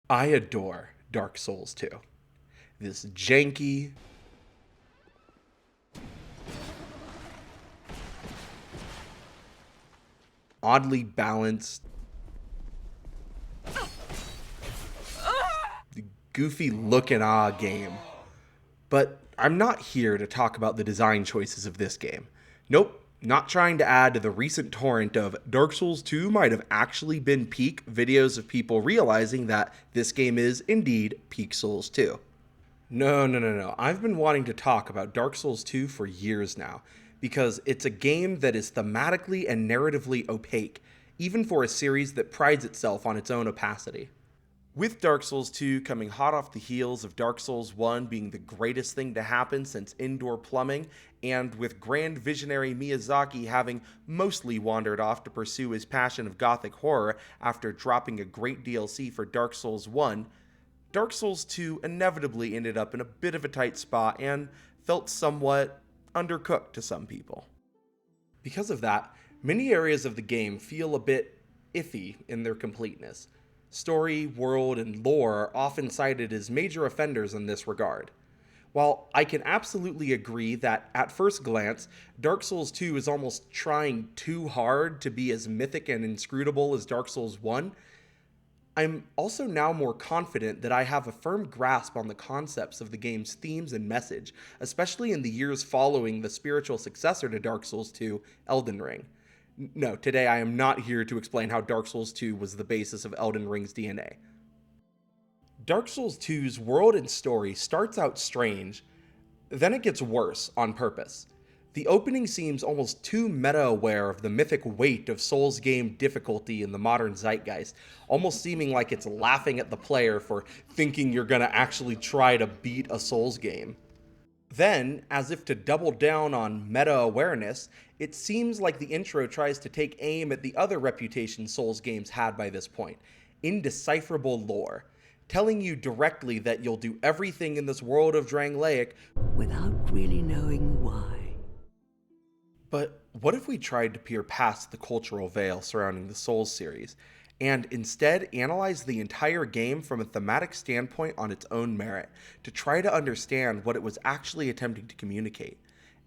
I adore Dark Souls 2. This janky, oddly balanced, goofy look and ah game. But I'm not here to talk about the design choices of this game. Nope, not trying to add to the recent torrent of Dark Souls 2 might have actually been peak videos of people realizing that this game is indeed peak Souls 2. No. I've been wanting to talk about Dark Souls 2 for years now, because it's a game that is thematically and narratively opaque, even for a series that prides itself on its own opacity. With Dark Souls 2 coming hot off the heels of Dark Souls 1 being the greatest thing to happen since indoor plumbing, and with grand visionary Miyazaki having mostly wandered off to pursue his passion of gothic horror after dropping a great DLC for Dark Souls 1, Dark Souls 2 inevitably ended up in a bit of a tight spot and felt somewhat undercooked to some people. Because of that, many areas of the game feel a bit iffy in their completeness. Story, world, and lore are often cited as major offenders in this regard. While I can absolutely agree that, at first glance, Dark Souls 2 is almost trying too hard to be as mythic and inscrutable as Dark Souls 1, I'm also now more confident that I have a firm grasp on the concepts of the game's themes and message, especially in the years following the spiritual successor to Dark Souls 2, Elden Ring. No, today I am not here to explain how Dark Souls 2 was the basis of Elden Ring's DNA. Dark Souls 2's world and story starts out strange, then it gets worse on purpose. The opening seems almost too meta-aware of the mythic weight of Souls game difficulty in the modern zeitgeist, almost seeming like it's laughing at the player for thinking you're gonna actually try to beat a Souls game. Then, as if to double down on meta-awareness, it seems like the intro tries to take aim at the other reputation Souls games had by this point, indecipherable lore, telling you directly that you'll do everything in this world of Drangleic without really knowing why. But what if we tried to peer past the cultural veil surrounding the Souls series, and instead analyze the entire game from a thematic standpoint on its own merit, to try to understand what it was actually attempting to communicate?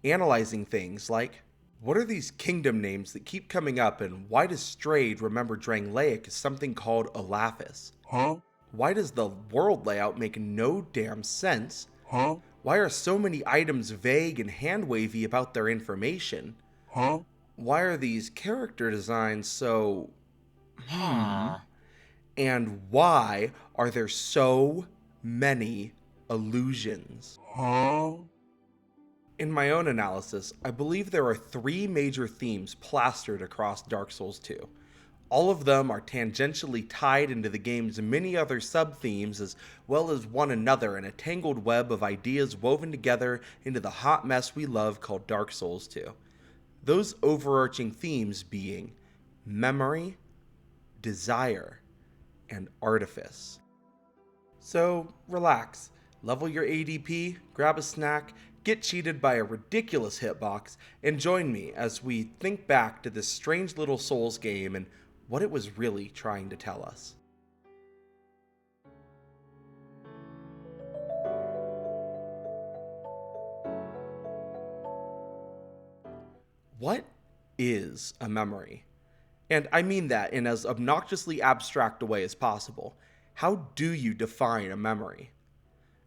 Analyzing things like, what are these kingdom names that keep coming up, and why does Strayed remember Drangleic as something called Olaphis? Why does the world layout make no damn sense? Why are so many items vague and hand-wavy about their information? Why are these character designs so... And why are there so many illusions? In my own analysis, I believe there are three major themes plastered across Dark Souls 2. All of them are tangentially tied into the game's many other sub-themes as well as one another in a tangled web of ideas woven together into the hot mess we love called Dark Souls 2. Those overarching themes being memory, desire, and artifice. So relax, level your ADP, grab a snack, get cheated by a ridiculous hitbox, and join me as we think back to this strange little Souls game and what it was really trying to tell us. What is a memory? And I mean that in as obnoxiously abstract a way as possible. How do you define a memory?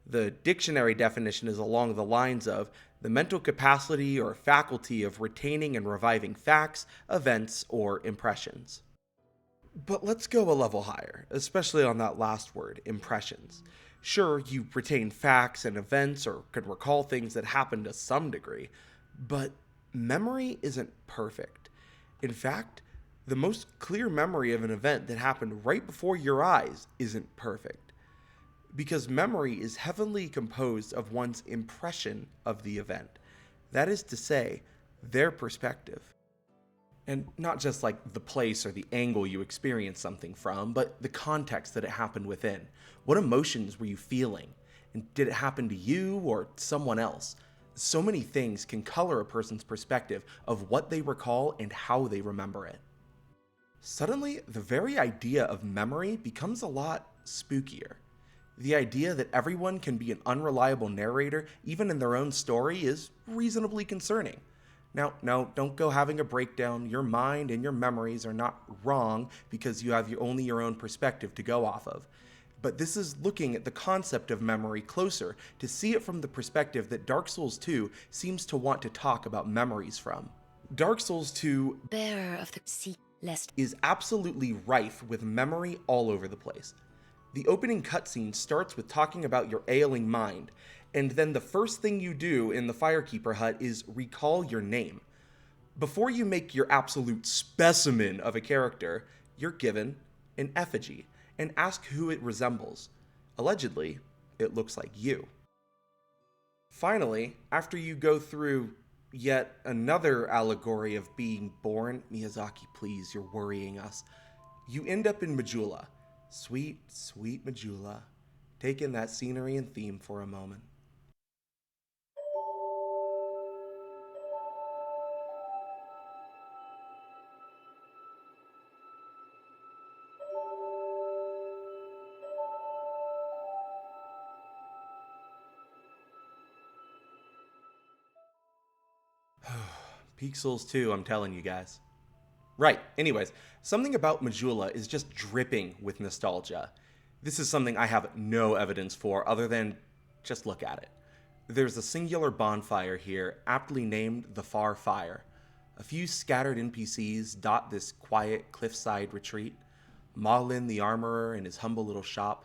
The dictionary definition is along the lines of the mental capacity or faculty of retaining and reviving facts, events, or impressions. But let's go a level higher, especially on that last word, impressions. Sure, you retain facts and events or can recall things that happened to some degree, but memory isn't perfect. In fact, the most clear memory of an event that happened right before your eyes isn't perfect. Because memory is heavily composed of one's impression of the event. That is to say, their perspective. And not just like the place or the angle you experience something from, but the context that it happened within. What emotions were you feeling? And did it happen to you or someone else? So many things can color a person's perspective of what they recall and how they remember it. Suddenly, the very idea of memory becomes a lot spookier. The idea that everyone can be an unreliable narrator, even in their own story, is reasonably concerning. Now, don't go having a breakdown. Your mind and your memories are not wrong because you have only your own perspective to go off of. But this is looking at the concept of memory closer to see it from the perspective that Dark Souls 2 seems to want to talk about memories from. Dark Souls 2 Bearer of the sea, lest is absolutely rife with memory all over the place. The opening cutscene starts with talking about your ailing mind, and then the first thing you do in the Firekeeper hut is recall your name. Before you make your absolute specimen of a character, you're given an effigy and ask who it resembles. Allegedly, it looks like you. Finally, after you go through yet another allegory of being born, Miyazaki, please, you're worrying us, you end up in Majula. Sweet, sweet Majula. Take in that scenery and theme for a moment. Peak Souls 2, I'm telling you guys. Right, anyways, something about Majula is just dripping with nostalgia. This is something I have no evidence for other than just look at it. There's a singular bonfire here, aptly named the Far Fire. A few scattered NPCs dot this quiet cliffside retreat. Maulin the Armorer in his humble little shop.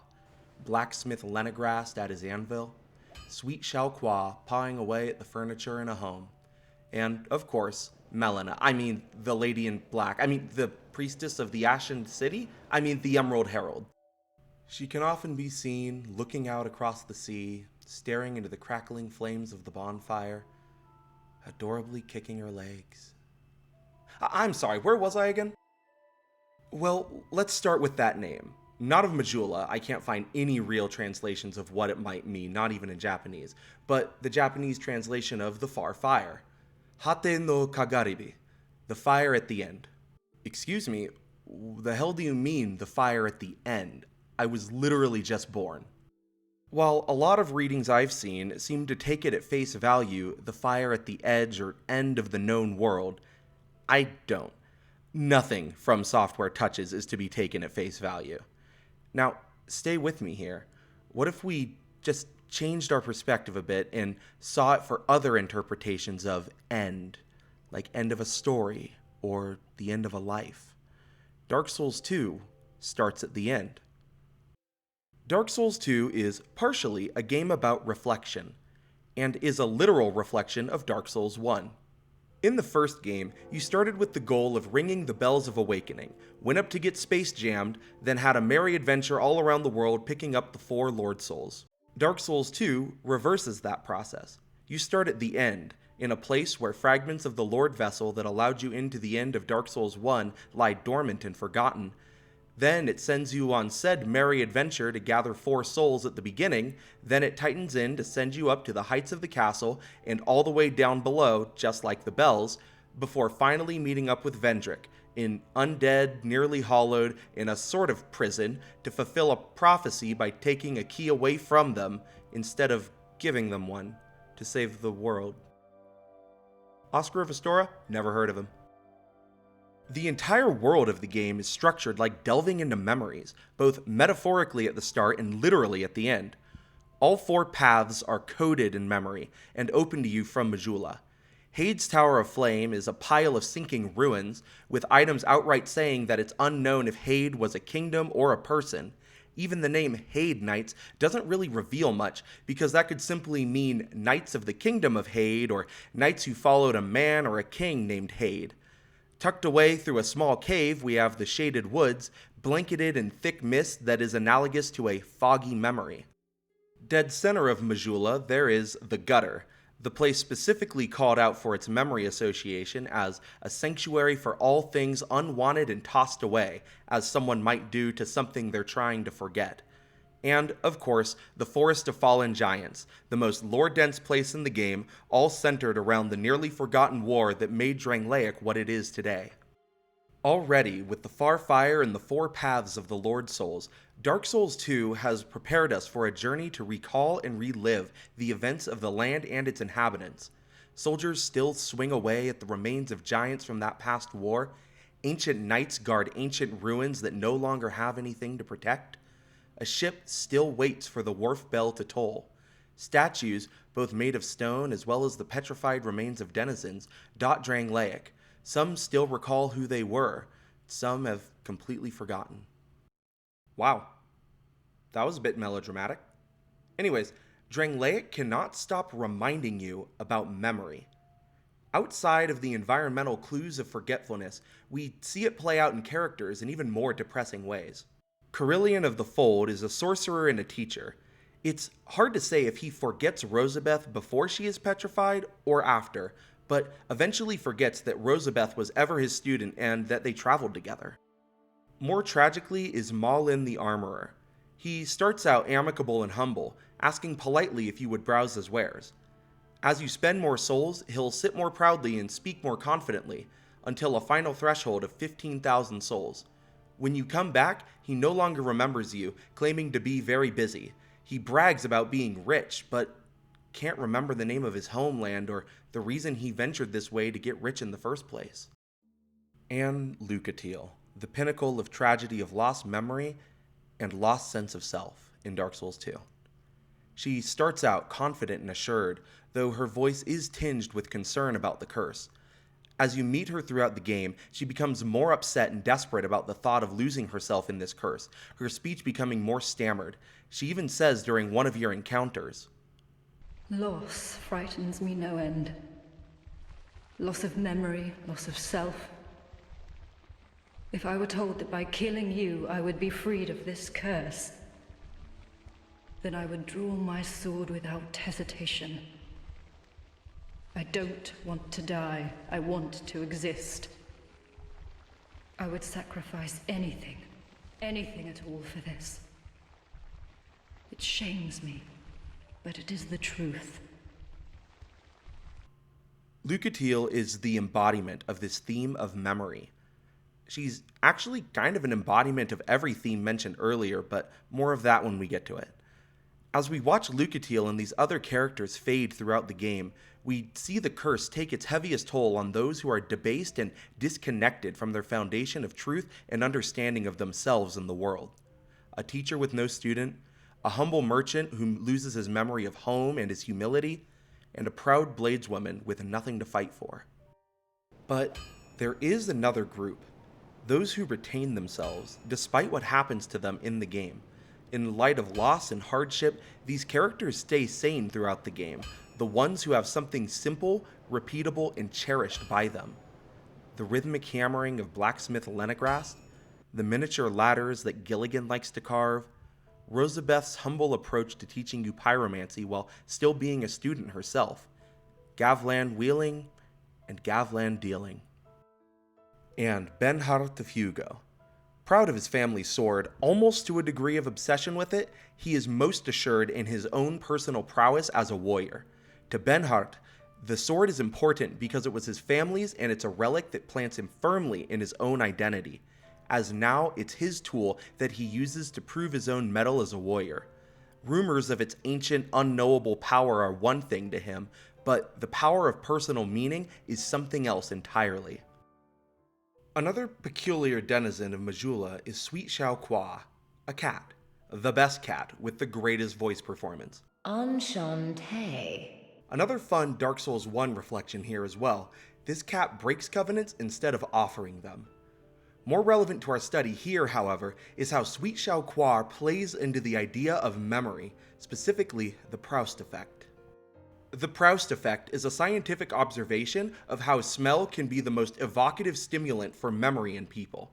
Blacksmith Lenegrast at his anvil. Sweet Shalquoir pawing away at the furniture in a home. And, of course, Melina. The Lady in Black. The Priestess of the Ashen City. The Emerald Herald. She can often be seen looking out across the sea, staring into the crackling flames of the bonfire, adorably kicking her legs. I'm sorry, where was I again? Well, let's start with that name. Not of Majula, I can't find any real translations of what it might mean, not even in Japanese, but the Japanese translation of the Far Fire. Hate no Kagaribi, the fire at the end. Excuse me, the hell do you mean, the fire at the end? I was literally just born. While a lot of readings I've seen seem to take it at face value, the fire at the edge or end of the known world, I don't. Nothing FromSoftware touches is to be taken at face value. Now, stay with me here. What if we just changed our perspective a bit and saw it for other interpretations of end, like end of a story or the end of a life? Dark Souls 2 starts at the end. Dark Souls 2 is partially a game about reflection, and is a literal reflection of Dark Souls 1. In the first game, you started with the goal of ringing the bells of awakening, went up to get space jammed, then had a merry adventure all around the world picking up the 4 Lord Souls. Dark Souls 2 reverses that process. You start at the end, in a place where fragments of the Lord Vessel that allowed you into the end of Dark Souls 1 lie dormant and forgotten. Then it sends you on said merry adventure to gather 4 souls at the beginning, then it tightens in to send you up to the heights of the castle and all the way down below, just like the bells, before finally meeting up with Vendrick, in undead, nearly hollowed, in a sort of prison, to fulfill a prophecy by taking a key away from them, instead of giving them one, to save the world. Oscar of Astora? Never heard of him. The entire world of the game is structured like delving into memories, both metaphorically at the start and literally at the end. All 4 paths are coded in memory and open to you from Majula. Hade's Tower of Flame is a pile of sinking ruins, with items outright saying that it's unknown if Hade was a kingdom or a person. Even the name Hade Knights doesn't really reveal much, because that could simply mean Knights of the Kingdom of Hade, or knights who followed a man or a king named Hade. Tucked away through a small cave, we have the Shaded Woods, blanketed in thick mist that is analogous to a foggy memory. Dead center of Majula, there is the Gutter, the place specifically called out for its memory association as a sanctuary for all things unwanted and tossed away, as someone might do to something they're trying to forget. And, of course, the Forest of Fallen Giants, the most lore-dense place in the game, all centered around the nearly forgotten war that made Drangleic what it is today. Already, with the far fire and the four paths of the Lord Souls, Dark Souls 2 has prepared us for a journey to recall and relive the events of the land and its inhabitants. Soldiers still swing away at the remains of giants from that past war. Ancient knights guard ancient ruins that no longer have anything to protect. A ship still waits for the wharf bell to toll. Statues, both made of stone as well as the petrified remains of denizens, dot Drangleic. Some still recall who they were. Some have completely forgotten. Wow. That was a bit melodramatic. Anyways, Drangleic cannot stop reminding you about memory. Outside of the environmental clues of forgetfulness, we see it play out in characters in even more depressing ways. Carillion of the Fold is a sorcerer and a teacher. It's hard to say if he forgets Rosabeth before she is petrified or after, but eventually forgets that Rosabeth was ever his student and that they traveled together. More tragically is Malin the Armorer. He starts out amicable and humble, asking politely if you would browse his wares. As you spend more souls, he'll sit more proudly and speak more confidently, until a final threshold of 15,000 souls. When you come back, he no longer remembers you, claiming to be very busy. He brags about being rich, but can't remember the name of his homeland or the reason he ventured this way to get rich in the first place. And Lucatiel, the pinnacle of tragedy of lost memory and lost sense of self in Dark Souls 2. She starts out confident and assured, though her voice is tinged with concern about the curse. As you meet her throughout the game, she becomes more upset and desperate about the thought of losing herself in this curse, her speech becoming more stammered. She even says during one of your encounters, "Loss frightens me no end. Loss of memory, loss of self. If I were told that by killing you I would be freed of this curse, then I would draw my sword without hesitation. I don't want to die. I want to exist. I would sacrifice anything at all for this. It shames me, but it is the truth." Lucatiel is the embodiment of this theme of memory. She's actually kind of an embodiment of every theme mentioned earlier, but more of that when we get to it. As we watch Lucatiel and these other characters fade throughout the game, we see the curse take its heaviest toll on those who are debased and disconnected from their foundation of truth and understanding of themselves and the world. A teacher with no student, a humble merchant who loses his memory of home and his humility, and a proud bladeswoman with nothing to fight for. But there is another group, those who retain themselves, despite what happens to them in the game. In light of loss and hardship, these characters stay sane throughout the game, the ones who have something simple, repeatable, and cherished by them. The rhythmic hammering of blacksmith Lenigrast, the miniature ladders that Gilligan likes to carve, Rosabeth's humble approach to teaching you pyromancy while still being a student herself, Gavlan wheeling and Gavlan dealing. And Benhart of Hugo. Proud of his family's sword, almost to a degree of obsession with it, he is most assured in his own personal prowess as a warrior. To Benhart, the sword is important because it was his family's and it's a relic that plants him firmly in his own identity, as now it's his tool that he uses to prove his own mettle as a warrior. Rumors of its ancient, unknowable power are one thing to him, but the power of personal meaning is something else entirely. Another peculiar denizen of Majula is Sweet Shalquoir, a cat. The best cat, with the greatest voice performance. Enchanté. Another fun Dark Souls 1 reflection here as well. This cat breaks covenants instead of offering them. More relevant to our study here, however, is how Sweet Shalquoir plays into the idea of memory, specifically the Proust effect. The Proust effect is a scientific observation of how smell can be the most evocative stimulant for memory in people.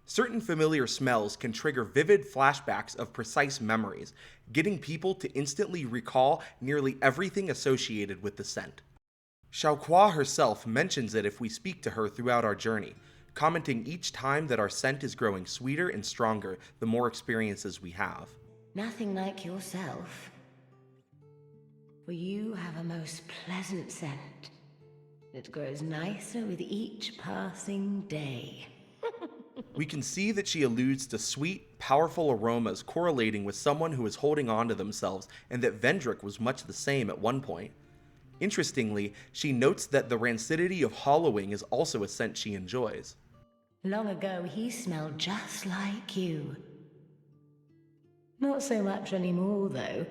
Certain familiar smells can trigger vivid flashbacks of precise memories, getting people to instantly recall nearly everything associated with the scent. Shalquoir herself mentions it if we speak to her throughout our journey, commenting each time that our scent is growing sweeter and stronger the more experiences we have. Nothing like yourself. For you have a most pleasant scent. It grows nicer with each passing day. We can see that she alludes to sweet, powerful aromas correlating with someone who is holding on to themselves, and that Vendrick was much the same at one point. Interestingly, she notes that the rancidity of hollowing is also a scent she enjoys. Long ago, he smelled just like you. Not so much anymore, though.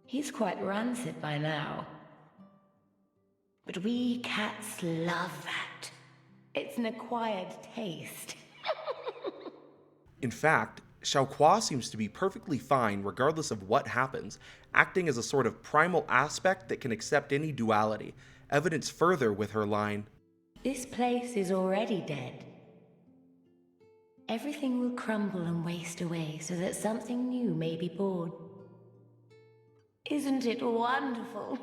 He's quite rancid by now. But we cats love that. It's an acquired taste. In fact, Shalquoir seems to be perfectly fine regardless of what happens, acting as a sort of primal aspect that can accept any duality, evidenced further with her line, This place is already dead. Everything will crumble and waste away so that something new may be born. Isn't it wonderful?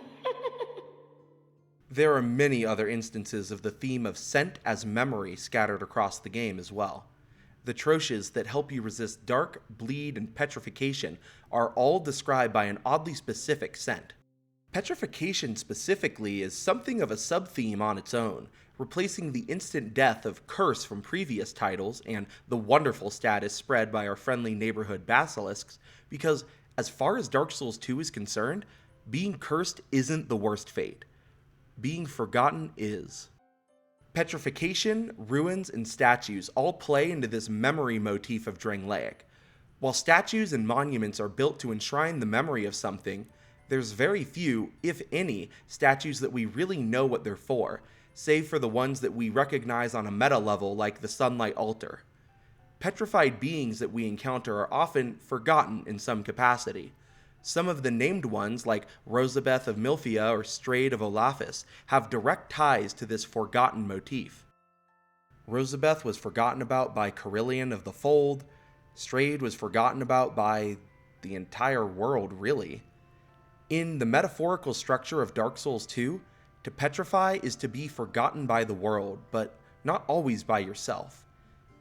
There are many other instances of the theme of scent as memory scattered across the game as well. The troches that help you resist dark, bleed, and petrification are all described by an oddly specific scent. Petrification specifically is something of a sub-theme on its own, replacing the instant death of Curse from previous titles and the wonderful status spread by our friendly neighborhood basilisks, because as far as Dark Souls 2 is concerned, being cursed isn't the worst fate. Being forgotten is. Petrification, ruins, and statues all play into this memory motif of Drangleic. While statues and monuments are built to enshrine the memory of something, there's very few, if any, statues that we really know what they're for, save for the ones that we recognize on a meta level like the Sunlight Altar. Petrified beings that we encounter are often forgotten in some capacity. Some of the named ones, like Rosabeth of Milphia or Strayed of Olafis, have direct ties to this forgotten motif. Rosabeth was forgotten about by Carillion of the Fold. Strayed was forgotten about by the entire world, really. In the metaphorical structure of Dark Souls 2, to petrify is to be forgotten by the world, but not always by yourself.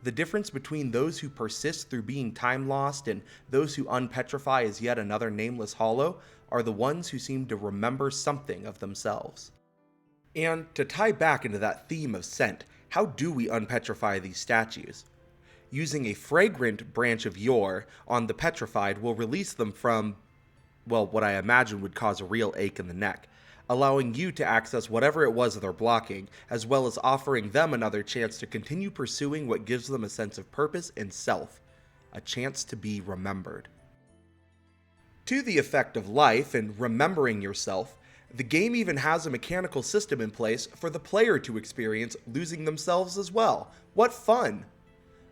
The difference between those who persist through being time lost and those who unpetrify as yet another nameless hollow are the ones who seem to remember something of themselves. And to tie back into that theme of scent, how do we unpetrify these statues? Using a fragrant branch of Yore on the petrified will release them from, well, what I imagine would cause a real ache in the neck, allowing you to access whatever it was they're blocking, as well as offering them another chance to continue pursuing what gives them a sense of purpose and self, a chance to be remembered. To the effect of life and remembering yourself, the game even has a mechanical system in place for the player to experience losing themselves as well. What fun!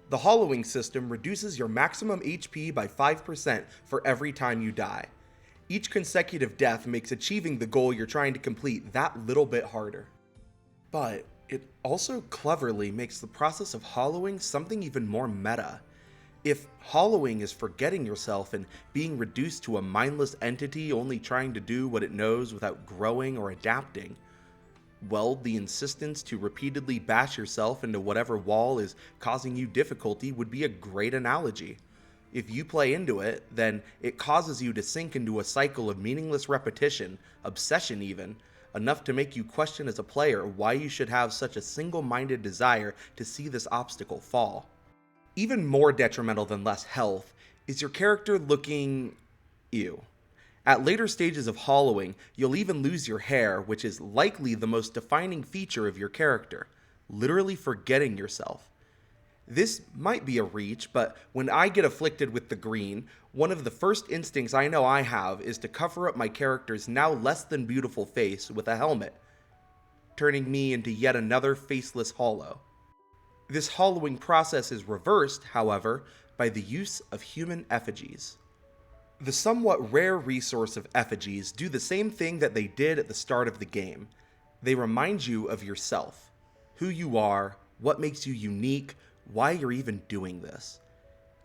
The hollowing system reduces your maximum HP by 5% for every time you die. Each consecutive death makes achieving the goal you're trying to complete that little bit harder. But it also cleverly makes the process of hollowing something even more meta. If hollowing is forgetting yourself and being reduced to a mindless entity only trying to do what it knows without growing or adapting, well, the insistence to repeatedly bash yourself into whatever wall is causing you difficulty would be a great analogy. If you play into it, then it causes you to sink into a cycle of meaningless repetition, obsession even, enough to make you question as a player why you should have such a single-minded desire to see this obstacle fall. Even more detrimental than less health is your character looking ew. At later stages of hollowing, you'll even lose your hair, which is likely the most defining feature of your character, literally forgetting yourself. This might be a reach, but when I get afflicted with the green, one of the first instincts I know I have is to cover up my character's now less than beautiful face with a helmet, turning me into yet another faceless hollow. This hollowing process is reversed, however, by the use of human effigies. The somewhat rare resource of effigies do the same thing that they did at the start of the game. They remind you of yourself, who you are, what makes you unique, why you're even doing this.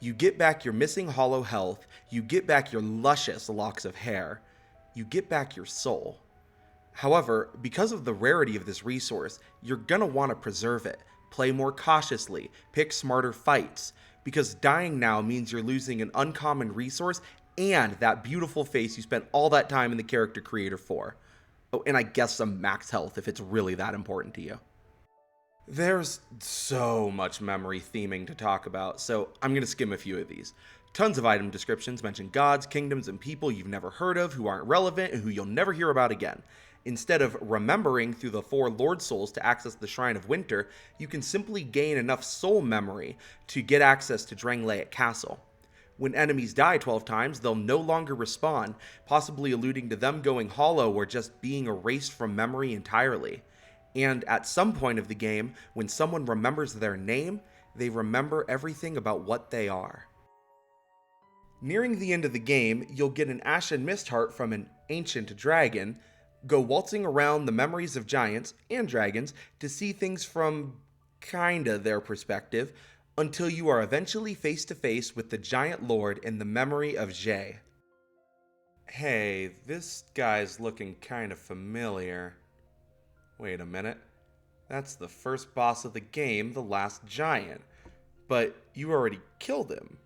You get back your missing hollow health, you get back your luscious locks of hair, you get back your soul. However, because of the rarity of this resource, you're gonna want to preserve it, play more cautiously, pick smarter fights, because dying now means you're losing an uncommon resource and that beautiful face you spent all that time in the character creator for. Oh, and I guess some max health if it's really that important to you. There's so much memory theming to talk about, so I'm going to skim a few of these. Tons of item descriptions mention gods, kingdoms, and people you've never heard of who aren't relevant and who you'll never hear about again. Instead of remembering through the 4 Lord Souls to access the Shrine of Winter, you can simply gain enough soul memory to get access to Drangleic Castle. When enemies die 12 times, they'll no longer respawn, possibly alluding to them going hollow or just being erased from memory entirely. And at some point of the game, when someone remembers their name, they remember everything about what they are. Nearing the end of the game, you'll get an Ashen Mist Heart from an ancient dragon, go waltzing around the memories of giants and dragons to see things from kinda their perspective, until you are eventually face to face with the giant lord in the memory of Jay. Hey, this guy's looking kinda familiar. Wait a minute. That's the first boss of the game, the last giant. But you already killed him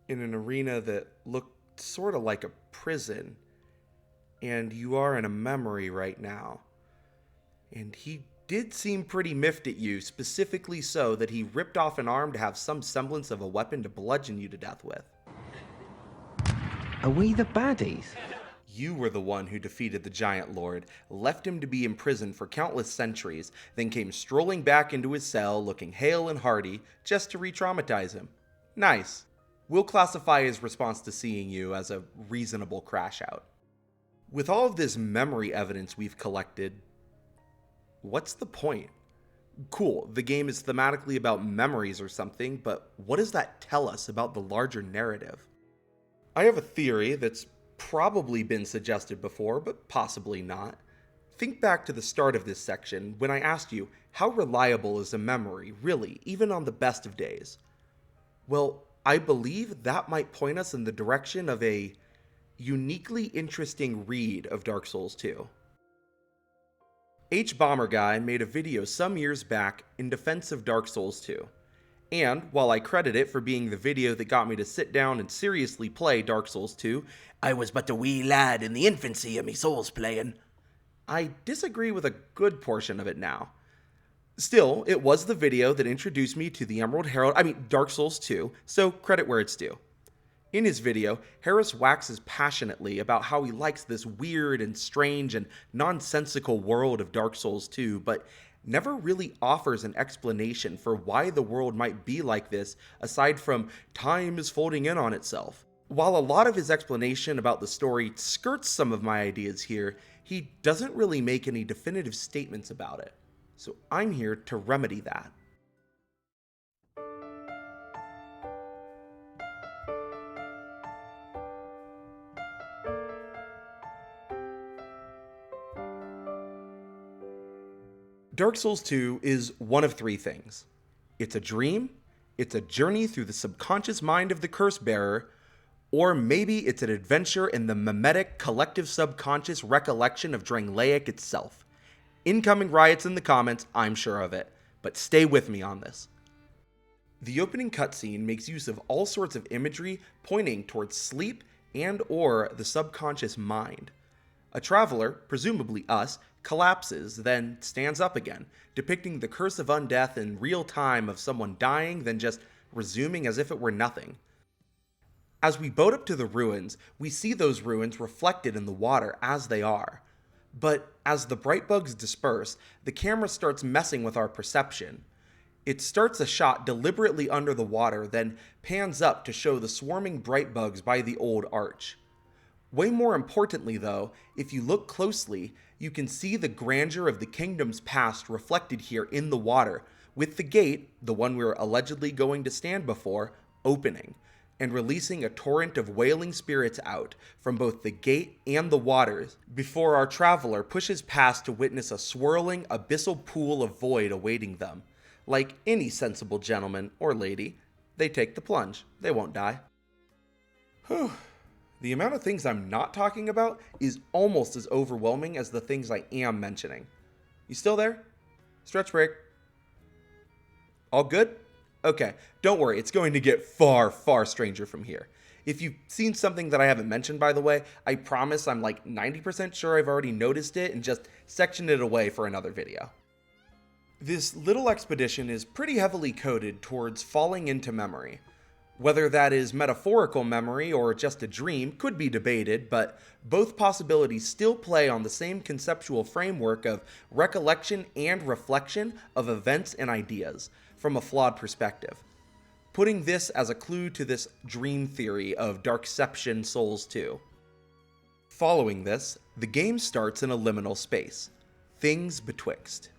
in an arena that looked sorta like a prison. And you are in a memory right now. And he did seem pretty miffed at you, specifically so that he ripped off an arm to have some semblance of a weapon to bludgeon you to death with. Are we the baddies? You were the one who defeated the Giant Lord, left him to be imprisoned for countless centuries, then came strolling back into his cell looking hale and hearty just to re-traumatize him. Nice. We'll classify his response to seeing you as a reasonable crash out. With all of this memory evidence we've collected, what's the point? Cool, the game is thematically about memories or something, but what does that tell us about the larger narrative? I have a theory that's probably been suggested before, but possibly not. Think back to the start of this section when I asked you, how reliable is a memory, really, even on the best of days? Well, I believe that might point us in the direction of a uniquely interesting read of Dark Souls 2. H Bomber Guy made a video some years back in defense of Dark Souls 2. And while I credit it for being the video that got me to sit down and seriously play Dark Souls 2, I was but a wee lad in the infancy of me souls playing, I disagree with a good portion of it now. Still, it was the video that introduced me to the Dark Souls 2, so credit where it's due. In his video, Harris waxes passionately about how he likes this weird and strange and nonsensical world of Dark Souls 2, but never really offers an explanation for why the world might be like this aside from time is folding in on itself. While a lot of his explanation about the story skirts some of my ideas here, he doesn't really make any definitive statements about it. So I'm here to remedy that. Dark Souls 2 is one of 3 things. It's a dream, it's a journey through the subconscious mind of the curse bearer, or maybe it's an adventure in the mimetic collective subconscious recollection of Drangleic itself. Incoming riots in the comments, I'm sure of it, but stay with me on this. The opening cutscene makes use of all sorts of imagery pointing towards sleep and or the subconscious mind. A traveler, presumably us, collapses, then stands up again, depicting the curse of undeath in real time of someone dying, then just resuming as if it were nothing. As we boat up to the ruins, we see those ruins reflected in the water as they are. But as the bright bugs disperse, the camera starts messing with our perception. It starts a shot deliberately under the water, then pans up to show the swarming bright bugs by the old arch. Way more importantly though, if you look closely, you can see the grandeur of the kingdom's past reflected here in the water, with the gate, the one we're allegedly going to stand before, opening, and releasing a torrent of wailing spirits out from both the gate and the waters, before our traveler pushes past to witness a swirling, abyssal pool of void awaiting them. Like any sensible gentleman or lady, they take the plunge. They won't die. Whew. The amount of things I'm not talking about is almost as overwhelming as the things I am mentioning. You still there? Stretch break. All good? Okay, don't worry, it's going to get far, far stranger from here. If you've seen something that I haven't mentioned, by the way, I promise I'm like 90% sure I've already noticed it and just sectioned it away for another video. This little expedition is pretty heavily coded towards falling into memory. Whether that is metaphorical memory or just a dream could be debated, but both possibilities still play on the same conceptual framework of recollection and reflection of events and ideas from a flawed perspective. Putting this as a clue to this dream theory of Darkception Souls 2. Following this, the game starts in a liminal space, things betwixt.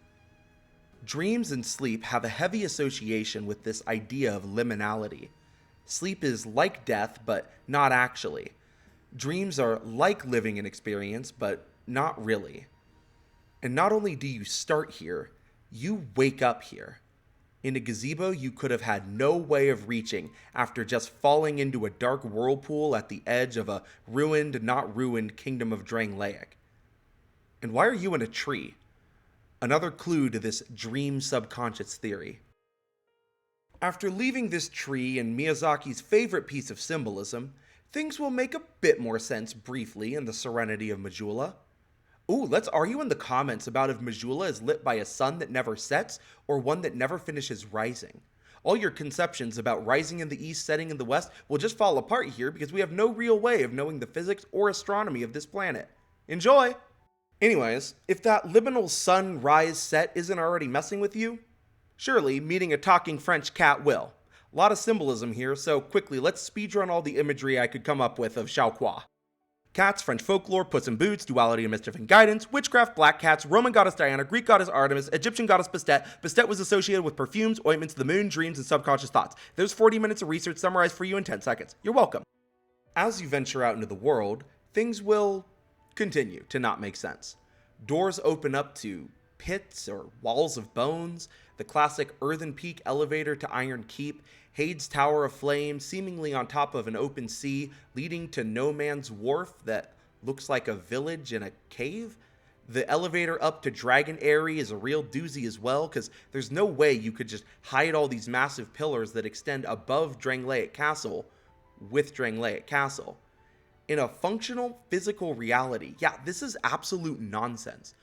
Dreams and sleep have a heavy association with this idea of liminality. Sleep is like death, but not actually. Dreams are like living an experience, but not really. And not only do you start here, you wake up here. In a gazebo you could have had no way of reaching after just falling into a dark whirlpool at the edge of a ruined, not ruined kingdom of Drangleic. And why are you in a tree? Another clue to this dream subconscious theory. After leaving this tree and Miyazaki's favorite piece of symbolism, things will make a bit more sense briefly in the serenity of Majula. Ooh, let's argue in the comments about if Majula is lit by a sun that never sets or one that never finishes rising. All your conceptions about rising in the east, setting in the west will just fall apart here because we have no real way of knowing the physics or astronomy of this planet. Enjoy! Anyways, if that liminal sun rise set isn't already messing with you, surely meeting a talking French cat will. A lot of symbolism here, so quickly let's speedrun all the imagery I could come up with of Shalquoir. Cats, French folklore, Puss in Boots, duality and mischief and guidance, witchcraft, black cats, Roman goddess Diana, Greek goddess Artemis, Egyptian goddess Bastet. Bastet was associated with perfumes, ointments, the moon, dreams, and subconscious thoughts. There's 40 minutes of research summarized for you in 10 seconds. You're welcome. As you venture out into the world, things will continue to not make sense. Doors open up to pits or walls of bones, the classic earthen peak elevator to Iron Keep, Hade's Tower of Flame seemingly on top of an open sea, leading to No Man's Wharf that looks like a village in a cave. The elevator up to Dragon Eyrie is a real doozy as well, because there's no way you could just hide all these massive pillars that extend above Drangleic Castle with Drangleic Castle. In a functional, physical reality, yeah, this is absolute nonsense.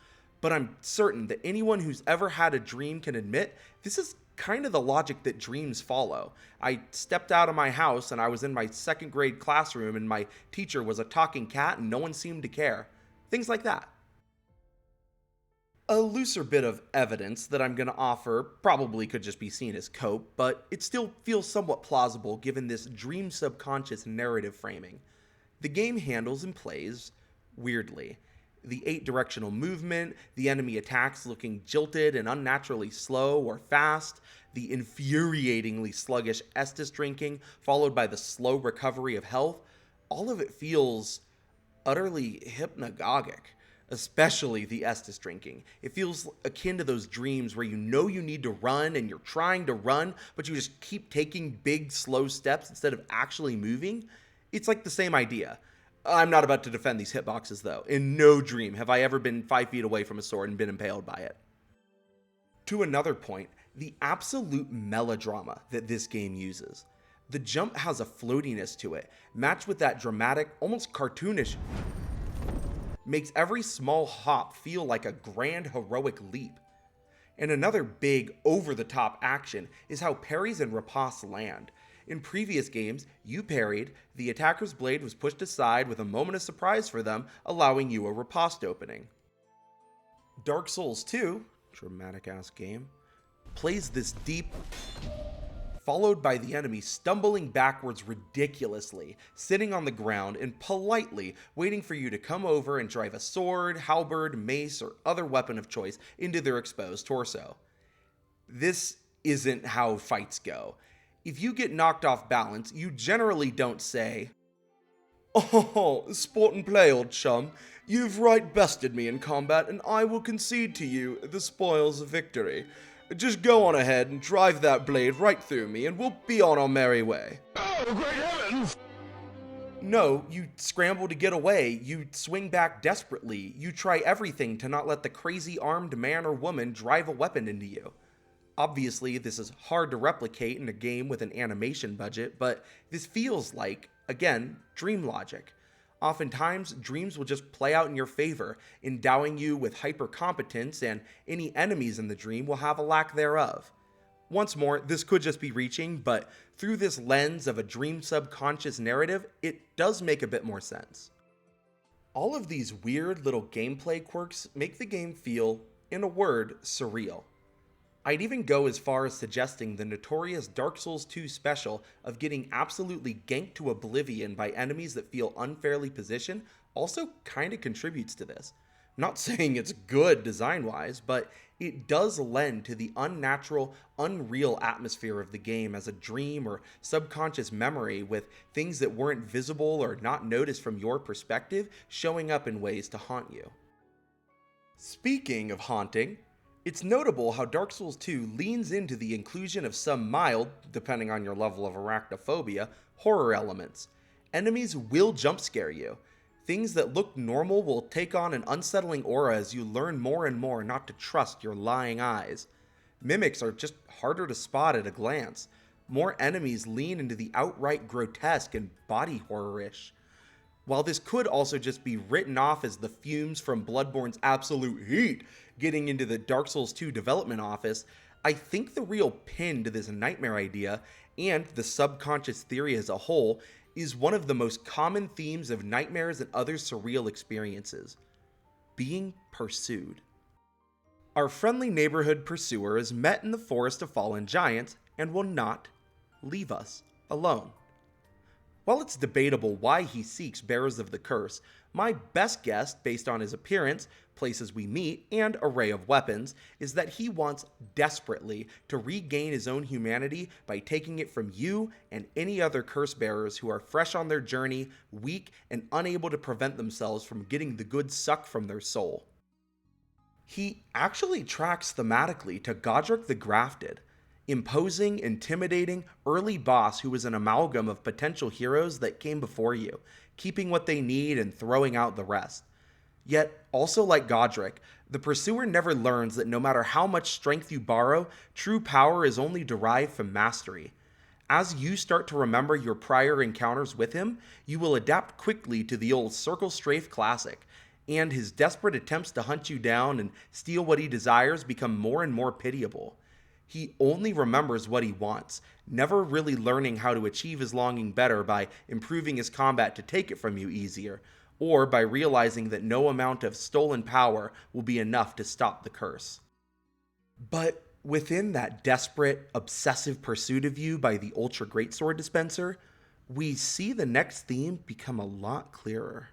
But I'm certain that anyone who's ever had a dream can admit this is kind of the logic that dreams follow. I stepped out of my house and I was in my second grade classroom and my teacher was a talking cat and no one seemed to care. Things like that. A looser bit of evidence that I'm going to offer probably could just be seen as cope, but it still feels somewhat plausible given this dream subconscious narrative framing. The game handles and plays weirdly. The 8-directional movement, the enemy attacks looking jilted and unnaturally slow or fast, the infuriatingly sluggish Estus drinking, followed by the slow recovery of health, all of it feels utterly hypnagogic, especially the Estus drinking. It feels akin to those dreams where you know you need to run and you're trying to run, but you just keep taking big, slow steps instead of actually moving. It's like the same idea. I'm not about to defend these hitboxes though. In no dream have I ever been 5 feet away from a sword and been impaled by it. To another point, the absolute melodrama that this game uses. The jump has a floatiness to it, matched with that dramatic, almost cartoonish, makes every small hop feel like a grand heroic leap. And another big, over-the-top action is how parries and ripostes land. In previous games, you parried, the attacker's blade was pushed aside with a moment of surprise for them, allowing you a riposte opening. Dark Souls 2, dramatic-ass game, plays this deep, followed by the enemy stumbling backwards ridiculously, sitting on the ground and politely waiting for you to come over and drive a sword, halberd, mace, or other weapon of choice into their exposed torso. This isn't how fights go. If you get knocked off balance, you generally don't say, "Oh, sport and play, old chum. You've right bested me in combat, and I will concede to you the spoils of victory. Just go on ahead and drive that blade right through me, and we'll be on our merry way." Oh, great heavens! No, you scramble to get away, you swing back desperately, you try everything to not let the crazy armed man or woman drive a weapon into you. Obviously, this is hard to replicate in a game with an animation budget, but this feels like, again, dream logic. Oftentimes, dreams will just play out in your favor, endowing you with hyper-competence, and any enemies in the dream will have a lack thereof. Once more, this could just be reaching, but through this lens of a dream subconscious narrative, it does make a bit more sense. All of these weird little gameplay quirks make the game feel, in a word, surreal. I'd even go as far as suggesting the notorious Dark Souls 2 special of getting absolutely ganked to oblivion by enemies that feel unfairly positioned also kinda contributes to this. Not saying it's good design-wise, but it does lend to the unnatural, unreal atmosphere of the game as a dream or subconscious memory, with things that weren't visible or not noticed from your perspective showing up in ways to haunt you. Speaking of haunting, it's notable how Dark Souls 2 leans into the inclusion of some mild, depending on your level of arachnophobia, horror elements. Enemies will jump scare you. Things that look normal will take on an unsettling aura as you learn more and more not to trust your lying eyes. Mimics are just harder to spot at a glance. More enemies lean into the outright grotesque and body horror-ish. While this could also just be written off as the fumes from Bloodborne's absolute heat getting into the Dark Souls 2 development office, I think the real pin to this nightmare idea, and the subconscious theory as a whole, is one of the most common themes of nightmares and other surreal experiences: being pursued. Our friendly neighborhood pursuer is met in the Forest of Fallen Giants and will not leave us alone. While it's debatable why he seeks bearers of the curse, my best guess, based on his appearance, places we meet, and array of weapons, is that he wants desperately to regain his own humanity by taking it from you and any other curse bearers who are fresh on their journey, weak, and unable to prevent themselves from getting the good suck from their soul. He actually tracks thematically to Godrick the Grafted, imposing, intimidating, early boss who is an amalgam of potential heroes that came before you, keeping what they need and throwing out the rest. Yet, also like Godrick, the pursuer never learns that no matter how much strength you borrow, true power is only derived from mastery. As you start to remember your prior encounters with him, you will adapt quickly to the old circle strafe classic, and his desperate attempts to hunt you down and steal what he desires become more and more pitiable. He only remembers what he wants, never really learning how to achieve his longing better by improving his combat to take it from you easier, or by realizing that no amount of stolen power will be enough to stop the curse. But within that desperate, obsessive pursuit of you by the Ultra Greatsword Dispenser, we see the next theme become a lot clearer.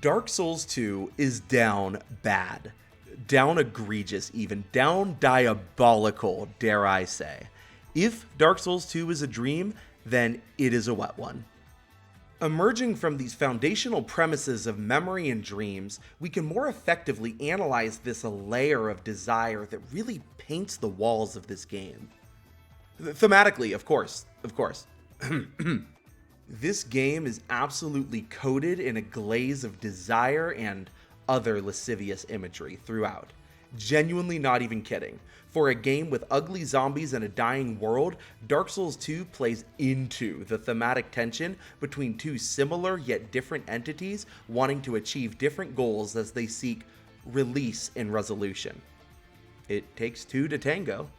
Dark Souls 2 is down bad. Down egregious even. Down diabolical, dare I say. If Dark Souls 2 is a dream, then it is a wet one. Emerging from these foundational premises of memory and dreams, we can more effectively analyze this layer of desire that really paints the walls of this game. Thematically, of course. This game is absolutely coated in a glaze of desire and other lascivious imagery throughout. Genuinely not even kidding. For a game with ugly zombies and a dying world, Dark Souls 2 plays into the thematic tension between two similar yet different entities wanting to achieve different goals as they seek release and resolution. It takes two to tango.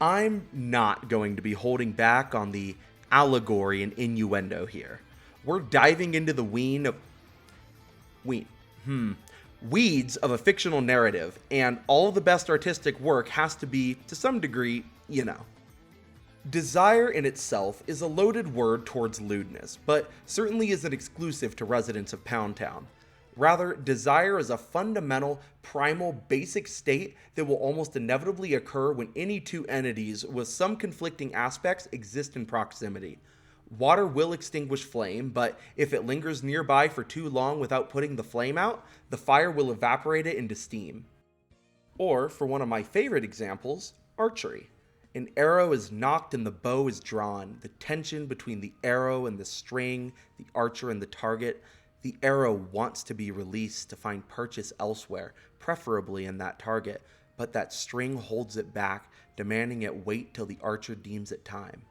I'm not going to be holding back on the allegory and innuendo here. We're diving into the weeds of a fictional narrative, and all the best artistic work has to be, to some degree, Desire in itself is a loaded word towards lewdness, but certainly isn't exclusive to residents of Pound Town. Rather, desire is a fundamental, primal, basic state that will almost inevitably occur when any two entities with some conflicting aspects exist in proximity. Water will extinguish flame, but if it lingers nearby for too long without putting the flame out, the fire will evaporate it into steam. Or, for one of my favorite examples, archery. An arrow is nocked and the bow is drawn. The tension between the arrow and the string, the archer and the target. The arrow wants to be released to find purchase elsewhere, preferably in that target, but that string holds it back, demanding it wait till the archer deems it time.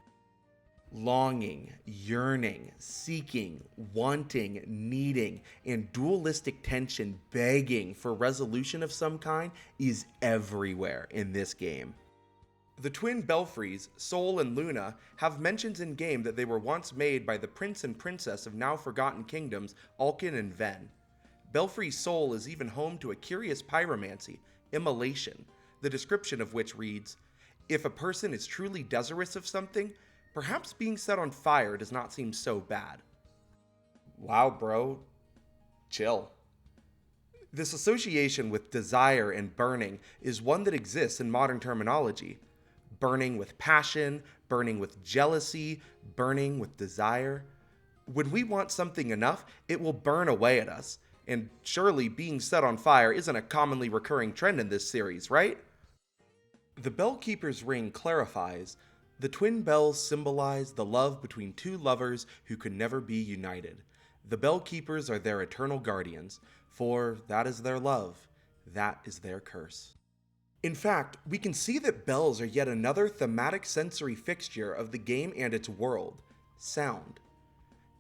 Longing, yearning, seeking, wanting, needing, and dualistic tension begging for resolution of some kind is everywhere in this game. The twin belfries, Sol and Luna, have mentions in-game that they were once made by the prince and princess of now forgotten kingdoms, Alkin and Ven. Belfry Sol is even home to a curious pyromancy, immolation, the description of which reads, "If a person is truly desirous of something, perhaps being set on fire does not seem so bad." Wow, bro. Chill. This association with desire and burning is one that exists in modern terminology. Burning with passion, burning with jealousy, burning with desire. When we want something enough, it will burn away at us. And surely being set on fire isn't a commonly recurring trend in this series, right? The Bellkeeper's ring clarifies, the twin bells symbolize the love between two lovers who could never be united. The Bellkeepers are their eternal guardians, for that is their love, that is their curse. In fact, we can see that bells are yet another thematic sensory fixture of the game and its world, sound.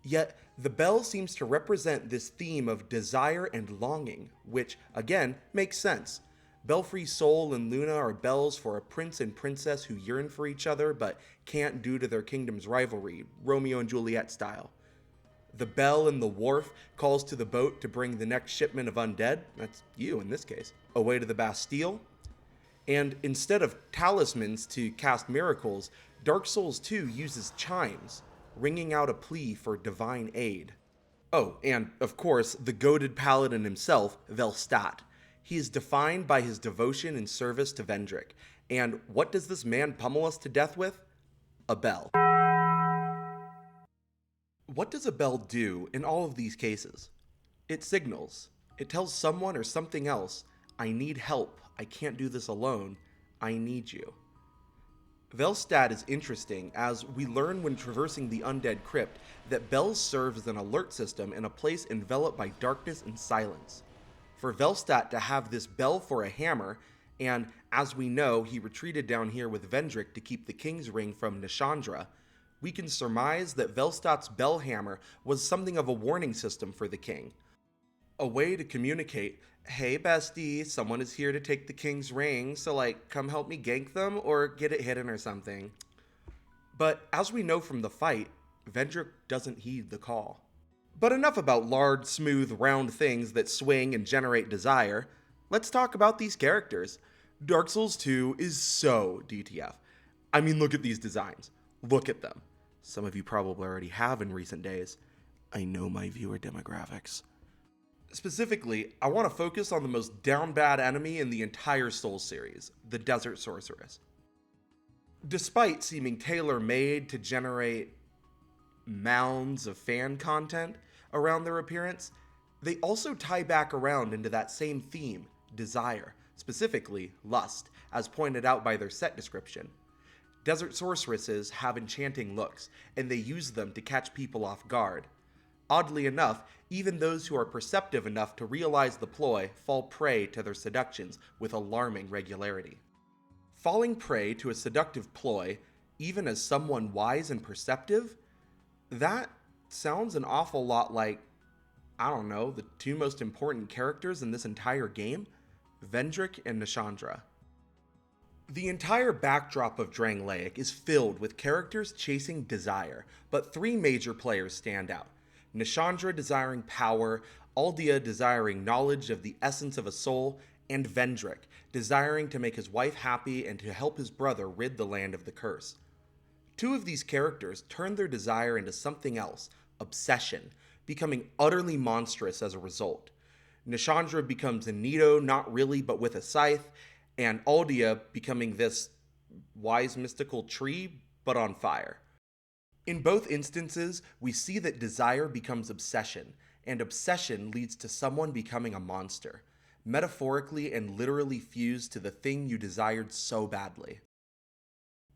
Yet, the bell seems to represent this theme of desire and longing, which, again, makes sense. Belfry Sol and Luna are bells for a prince and princess who yearn for each other but can't due to their kingdom's rivalry, Romeo and Juliet style. The bell in the wharf calls to the boat to bring the next shipment of undead, that's you in this case, away to the Bastille. And instead of talismans to cast miracles, Dark Souls 2 uses chimes, ringing out a plea for divine aid. Oh, and of course, the goated paladin himself, Velstadt. He is defined by his devotion and service to Vendrick. And what does this man pummel us to death with? A bell. What does a bell do in all of these cases? It signals. It tells someone or something else, I need help, I can't do this alone, I need you. Velstadt is interesting as we learn when traversing the undead crypt that bells serve as an alert system in a place enveloped by darkness and silence. For Velstadt to have this bell for a hammer, and as we know he retreated down here with Vendrick to keep the king's ring from Nashandra, we can surmise that Velstadt's bell hammer was something of a warning system for the king. A way to communicate, hey bestie, someone is here to take the king's ring, so come help me gank them or get it hidden or something. But as we know from the fight, Vendrick doesn't heed the call. But enough about large, smooth, round things that swing and generate desire. Let's talk about these characters. Dark Souls 2 is so DTF. I mean, look at these designs. Look at them. Some of you probably already have in recent days. I know my viewer demographics. Specifically, I want to focus on the most down bad enemy in the entire Souls series, the Desert Sorceress. Despite seeming tailor-made to generate mounds of fan content around their appearance, they also tie back around into that same theme, desire, specifically lust, as pointed out by their set description. Desert sorceresses have enchanting looks, and they use them to catch people off guard. Oddly enough, even those who are perceptive enough to realize the ploy fall prey to their seductions with alarming regularity. Falling prey to a seductive ploy, even as someone wise and perceptive, that sounds an awful lot like, I don't know, the two most important characters in this entire game, Vendrick and Nashandra. The entire backdrop of Drangleic is filled with characters chasing desire, but three major players stand out. Nashandra desiring power, Aldia desiring knowledge of the essence of a soul, and Vendrick desiring to make his wife happy and to help his brother rid the land of the curse. Two of these characters turn their desire into something else, obsession, becoming utterly monstrous as a result. Nashandra becomes a Nito, not really but with a scythe, and Aldia becoming this wise mystical tree, but on fire. In both instances, we see that desire becomes obsession, and obsession leads to someone becoming a monster, metaphorically and literally fused to the thing you desired so badly.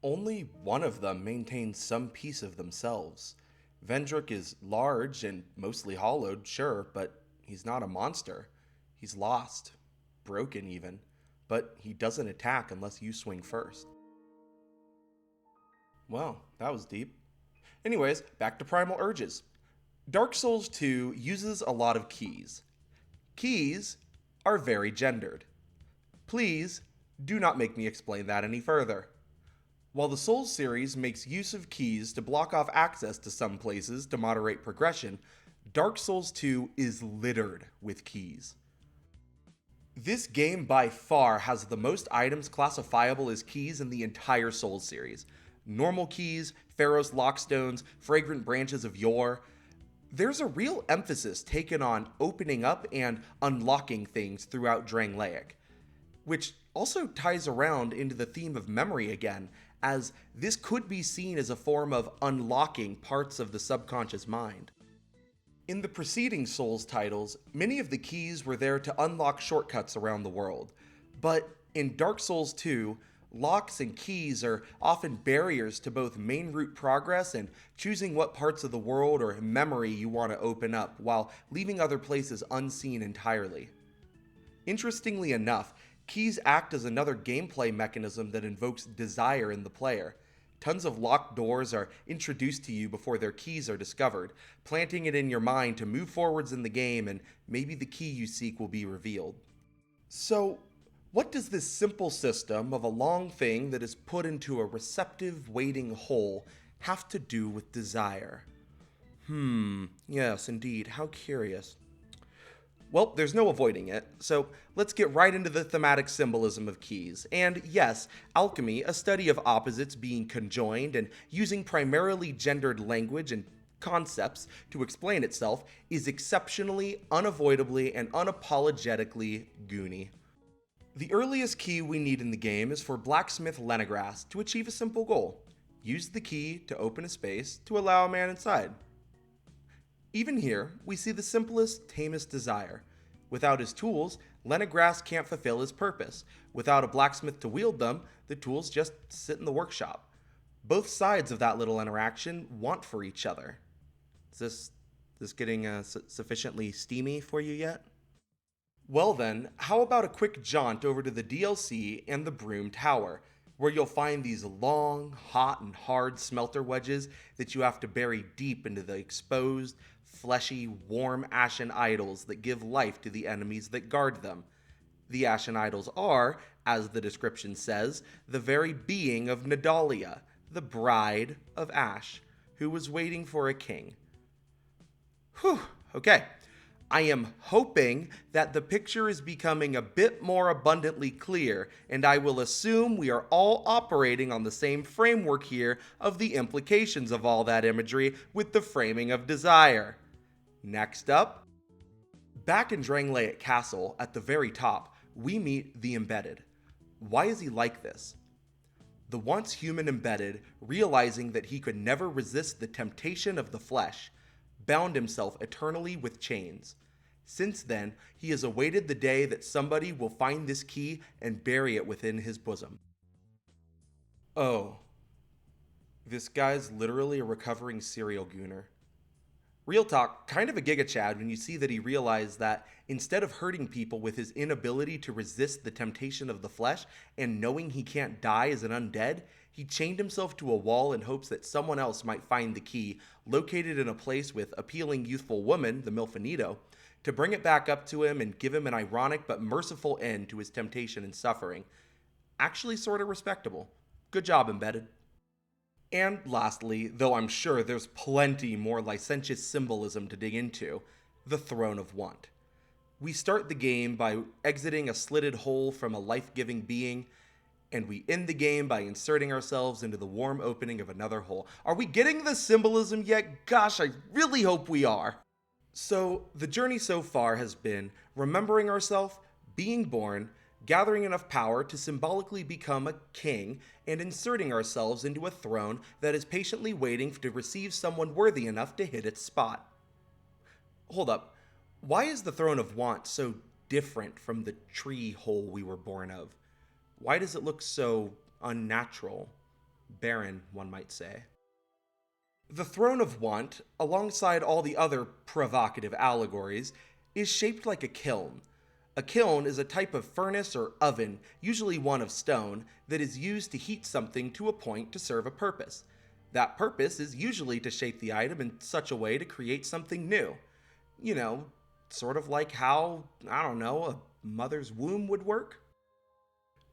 Only one of them maintains some piece of themselves. Vendrick is large and mostly hollowed, sure, but he's not a monster. He's lost, broken even, but he doesn't attack unless you swing first. Well, that was deep. Anyways, back to primal urges. Dark Souls 2 uses a lot of keys. Keys are very gendered. Please do not make me explain that any further. While the Souls series makes use of keys to block off access to some places to moderate progression, Dark Souls 2 is littered with keys. This game by far has the most items classifiable as keys in the entire Souls series. Normal keys, Pharaoh's Lockstones, fragrant branches of Yore. There's a real emphasis taken on opening up and unlocking things throughout Drangleic, which also ties around into the theme of memory again, as this could be seen as a form of unlocking parts of the subconscious mind. In the preceding Souls titles, many of the keys were there to unlock shortcuts around the world, but in Dark Souls 2, locks and keys are often barriers to both main route progress and choosing what parts of the world or memory you want to open up, while leaving other places unseen entirely. Interestingly enough, keys act as another gameplay mechanism that invokes desire in the player. Tons of locked doors are introduced to you before their keys are discovered, planting it in your mind to move forwards in the game, and maybe the key you seek will be revealed. So, what does this simple system of a long thing that is put into a receptive, waiting hole have to do with desire? Yes, indeed, how curious. Well, there's no avoiding it, so let's get right into the thematic symbolism of keys. And yes, alchemy, a study of opposites being conjoined and using primarily gendered language and concepts to explain itself, is exceptionally, unavoidably, and unapologetically goony. The earliest key we need in the game is for blacksmith Lenigrast to achieve a simple goal. Use the key to open a space to allow a man inside. Even here, we see the simplest, tamest desire. Without his tools, Lenigrast can't fulfill his purpose. Without a blacksmith to wield them, the tools just sit in the workshop. Both sides of that little interaction want for each other. Is this getting sufficiently steamy for you yet? Well then, how about a quick jaunt over to the DLC and the Broom Tower, where you'll find these long, hot, and hard smelter wedges that you have to bury deep into the exposed, fleshy, warm ashen idols that give life to the enemies that guard them. The ashen idols are, as the description says, the very being of Nadalia, the bride of Ash, who was waiting for a king. Whew, okay. I am hoping that the picture is becoming a bit more abundantly clear, and I will assume we are all operating on the same framework here of the implications of all that imagery with the framing of desire. Next up, back in Drangleic Castle, at the very top, we meet the Embedded. Why is he like this? The once human Embedded, realizing that he could never resist the temptation of the flesh, bound himself eternally with chains. Since then, he has awaited the day that somebody will find this key and bury it within his bosom. Oh, this guy's literally a recovering serial gooner. Real talk, kind of a Giga Chad when you see that he realized that instead of hurting people with his inability to resist the temptation of the flesh and knowing he can't die as an undead, he chained himself to a wall in hopes that someone else might find the key, located in a place with appealing youthful woman, the Milfanito, to bring it back up to him and give him an ironic but merciful end to his temptation and suffering. Actually sort of respectable. Good job, Embedded. And lastly, though I'm sure there's plenty more licentious symbolism to dig into, the Throne of Want. We start the game by exiting a slitted hole from a life-giving being, and we end the game by inserting ourselves into the warm opening of another hole. Are we getting the symbolism yet? Gosh, I really hope we are. So, the journey so far has been remembering ourselves, being born, gathering enough power to symbolically become a king, and inserting ourselves into a throne that is patiently waiting to receive someone worthy enough to hit its spot. Hold up, why is the Throne of Want so different from the tree hole we were born of? Why does it look so unnatural? barren, one might say. The Throne of Want, alongside all the other provocative allegories, is shaped like a kiln. A kiln is a type of furnace or oven, usually one of stone, that is used to heat something to a point to serve a purpose. That purpose is usually to shape the item in such a way to create something new. You know, sort of like how, a mother's womb would work.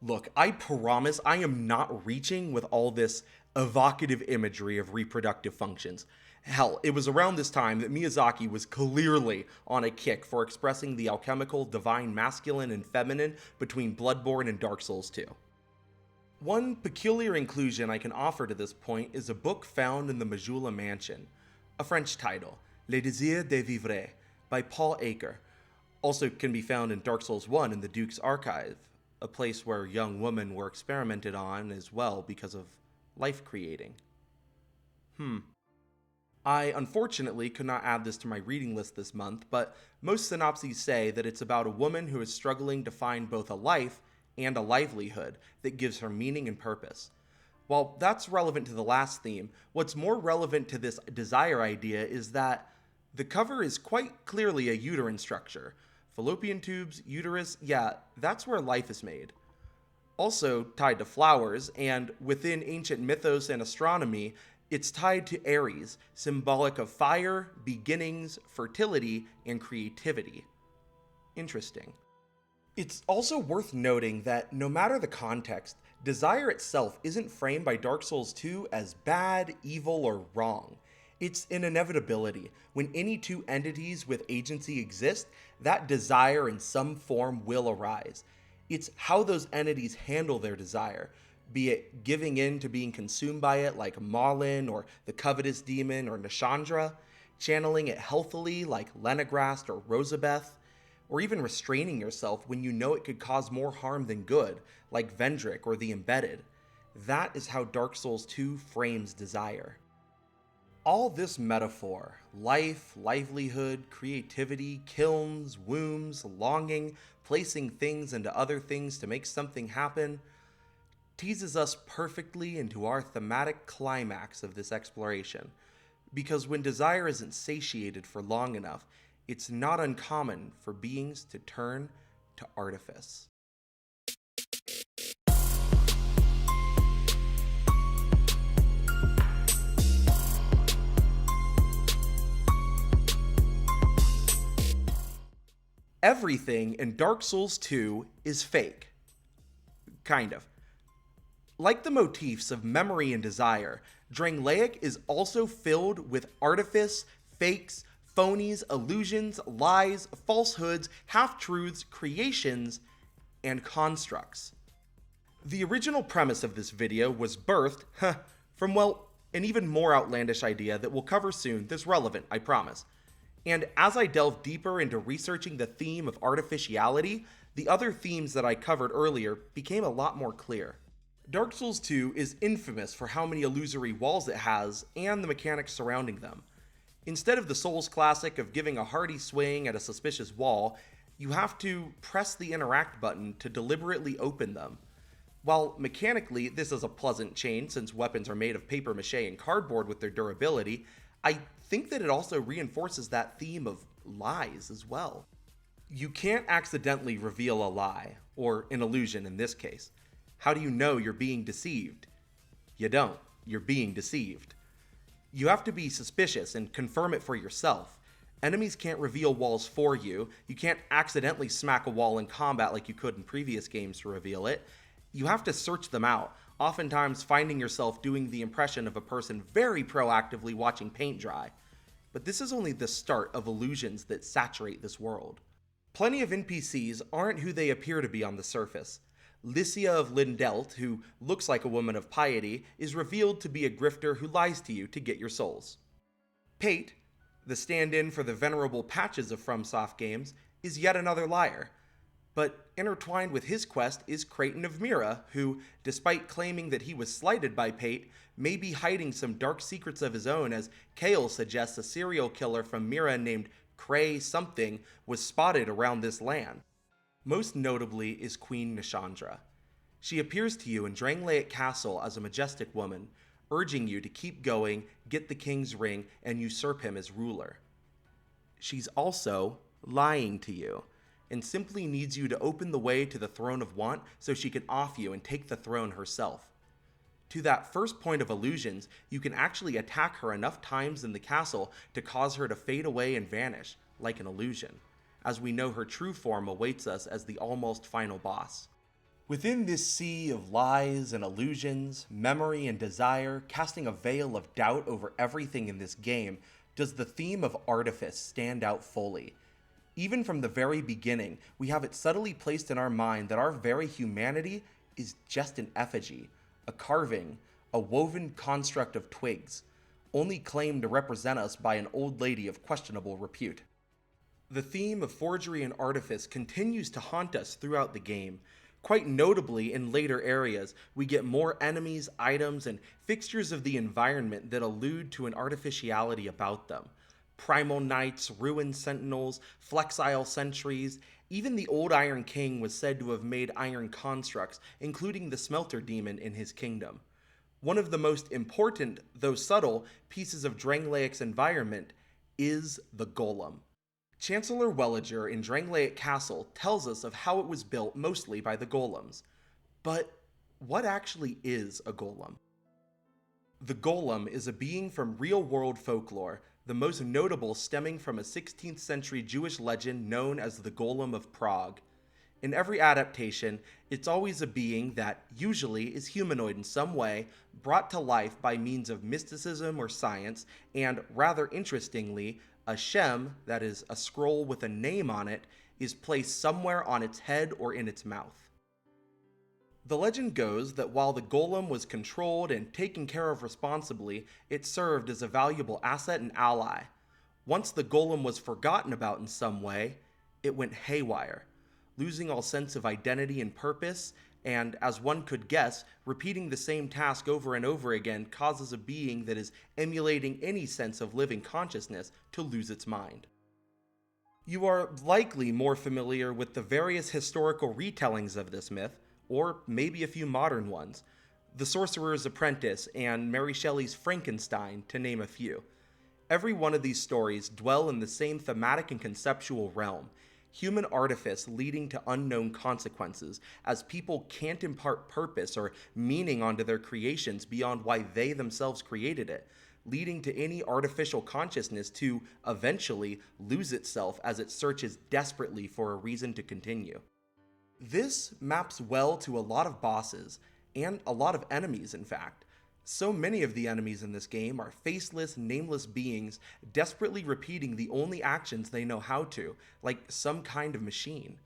Look, I promise I am not reaching with all this evocative imagery of reproductive functions. Hell, it was around this time that Miyazaki was clearly on a kick for expressing the alchemical divine masculine and feminine between Bloodborne and Dark Souls 2. One peculiar inclusion I can offer to this point is a book found in the Majula mansion, a French title, Les Désirs de Vivre, by Paul Acre. Also can be found in Dark Souls 1 in the Duke's Archive, a place where young women were experimented on as well because of life creating. I unfortunately could not add this to my reading list this month, but most synopses say that it's about a woman who is struggling to find both a life and a livelihood that gives her meaning and purpose. While that's relevant to the last theme, what's more relevant to this desire idea is that the cover is quite clearly a uterine structure. Fallopian tubes, uterus, yeah, that's where life is made. Also tied to flowers, and within ancient mythos and astronomy, it's tied to Aries, symbolic of fire, beginnings, fertility, and creativity. Interesting. It's also worth noting that no matter the context, desire itself isn't framed by Dark Souls 2 as bad, evil, or wrong. It's an inevitability. When any two entities with agency exist, that desire in some form will arise. It's how those entities handle their desire, be it giving in to being consumed by it like Marlin or the covetous demon or Nashandra, channeling it healthily like Lenegrast or Rosabeth, or even restraining yourself when you know it could cause more harm than good, like Vendrick or the Embedded. That is how Dark Souls 2 frames desire. All this metaphor, life, livelihood, creativity, kilns, wombs, longing, placing things into other things to make something happen, teases us perfectly into our thematic climax of this exploration. Because when desire isn't satiated for long enough, it's not uncommon for beings to turn to artifice. Everything in Dark Souls 2 is fake. Kind of. Like the motifs of memory and desire, Drangleic is also filled with artifice, fakes, phonies, illusions, lies, falsehoods, half-truths, creations, and constructs. The original premise of this video was birthed, from, well, an even more outlandish idea that we'll cover soon that's relevant, I promise. And as I delve deeper into researching the theme of artificiality, the other themes that I covered earlier became a lot more clear. Dark Souls 2 is infamous for how many illusory walls it has and the mechanics surrounding them. Instead of the Souls classic of giving a hearty swing at a suspicious wall, you have to press the interact button to deliberately open them. While mechanically this is a pleasant change since weapons are made of paper mache and cardboard with their durability, I think that it also reinforces that theme of lies as well. You can't accidentally reveal a lie, or an illusion in this case. How do you know you're being deceived? You don't. You're being deceived. You have to be suspicious and confirm it for yourself. Enemies can't reveal walls for you. You can't accidentally smack a wall in combat like you could in previous games to reveal it. You have to search them out, oftentimes finding yourself doing the impression of a person very proactively watching paint dry. But this is only the start of illusions that saturate this world. Plenty of NPCs aren't who they appear to be on the surface. Lycia of Lindelt, who looks like a woman of piety, is revealed to be a grifter who lies to you to get your souls. Pate, the stand-in for the venerable Patches of FromSoft games, is yet another liar. But intertwined with his quest is Creighton of Mirrah, who, despite claiming that he was slighted by Pate, may be hiding some dark secrets of his own, as Kale suggests a serial killer from Mirrah named Cray something was spotted around this land. Most notably is Queen Nashandra. She appears to you in Drangleic Castle as a majestic woman, urging you to keep going, get the king's ring, and usurp him as ruler. She's also lying to you, and simply needs you to open the way to the throne of want so she can off you and take the throne herself. To that first point of illusions, you can actually attack her enough times in the castle to cause her to fade away and vanish, like an illusion, as we know her true form awaits us as the almost final boss. Within this sea of lies and illusions, memory and desire, casting a veil of doubt over everything in this game, does the theme of artifice stand out fully. Even from the very beginning, we have it subtly placed in our mind that our very humanity is just an effigy, a carving, a woven construct of twigs, only claimed to represent us by an old lady of questionable repute. The theme of forgery and artifice continues to haunt us throughout the game. Quite notably, in later areas, we get more enemies, items, and fixtures of the environment that allude to an artificiality about them. Primal knights, ruined sentinels, flexile sentries, even the old Iron King was said to have made iron constructs, including the smelter demon in his kingdom. One of the most important, though subtle, pieces of Drangleic's environment is the golem. Chancellor Welliger in Drangleic Castle tells us of how it was built mostly by the golems. But what actually is a golem? The golem is a being from real-world folklore, the most notable stemming from a 16th century Jewish legend known as the Golem of Prague. In every adaptation, it's always a being that, usually, is humanoid in some way, brought to life by means of mysticism or science, and, rather interestingly, a shem, that is, a scroll with a name on it, is placed somewhere on its head or in its mouth. The legend goes that while the golem was controlled and taken care of responsibly, it served as a valuable asset and ally. Once the golem was forgotten about in some way, it went haywire, losing all sense of identity and purpose, and, as one could guess, repeating the same task over and over again causes a being that is emulating any sense of living consciousness to lose its mind. You are likely more familiar with the various historical retellings of this myth, or maybe a few modern ones. The Sorcerer's Apprentice and Mary Shelley's Frankenstein, to name a few. Every one of these stories dwell in the same thematic and conceptual realm, human artifice leading to unknown consequences, as people can't impart purpose or meaning onto their creations beyond why they themselves created it, leading to any artificial consciousness to, eventually, lose itself as it searches desperately for a reason to continue. This maps well to a lot of bosses, and a lot of enemies in fact. So many of the enemies in this game are faceless, nameless beings desperately repeating the only actions they know how to, like some kind of machine.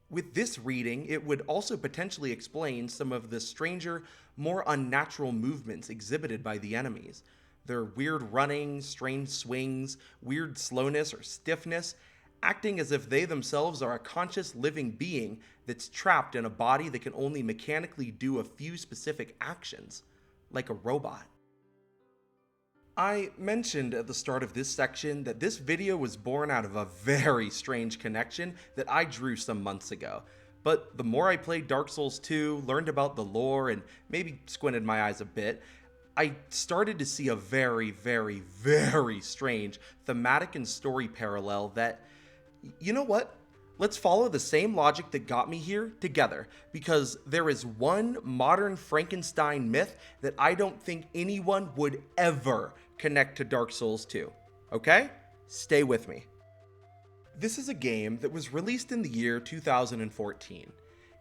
With this reading, it would also potentially explain some of the stranger, more unnatural movements exhibited by the enemies. Their weird running, strange swings, weird slowness or stiffness, acting as if they themselves are a conscious living being that's trapped in a body that can only mechanically do a few specific actions, like a robot. I mentioned at the start of this section that this video was born out of a very strange connection that I drew some months ago. But the more I played Dark Souls 2, learned about the lore, and maybe squinted my eyes a bit, I started to see a very, very, very strange thematic and story parallel that, you know what? Let's follow the same logic that got me here together, because there is one modern Frankenstein myth that I don't think anyone would ever connect to Dark Souls 2. Okay? Stay with me. This is a game that was released in the year 2014.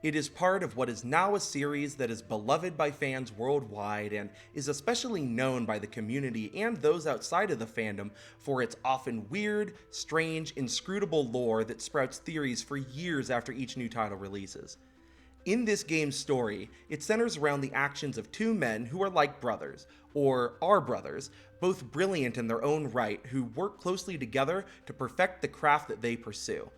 It is part of what is now a series that is beloved by fans worldwide and is especially known by the community and those outside of the fandom for its often weird, strange, inscrutable lore that sprouts theories for years after each new title releases. In this game's story, it centers around the actions of two men who are like brothers, or are brothers, both brilliant in their own right, who work closely together to perfect the craft that they pursue.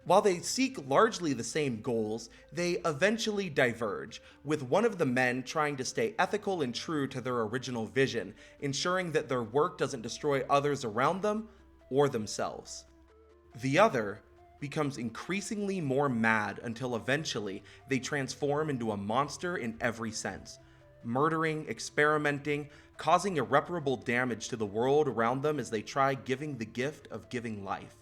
While they seek largely the same goals, they eventually diverge, with one of the men trying to stay ethical and true to their original vision, ensuring that their work doesn't destroy others around them or themselves. The other, becomes increasingly more mad until eventually they transform into a monster in every sense, murdering, experimenting, causing irreparable damage to the world around them as they try giving the gift of giving life.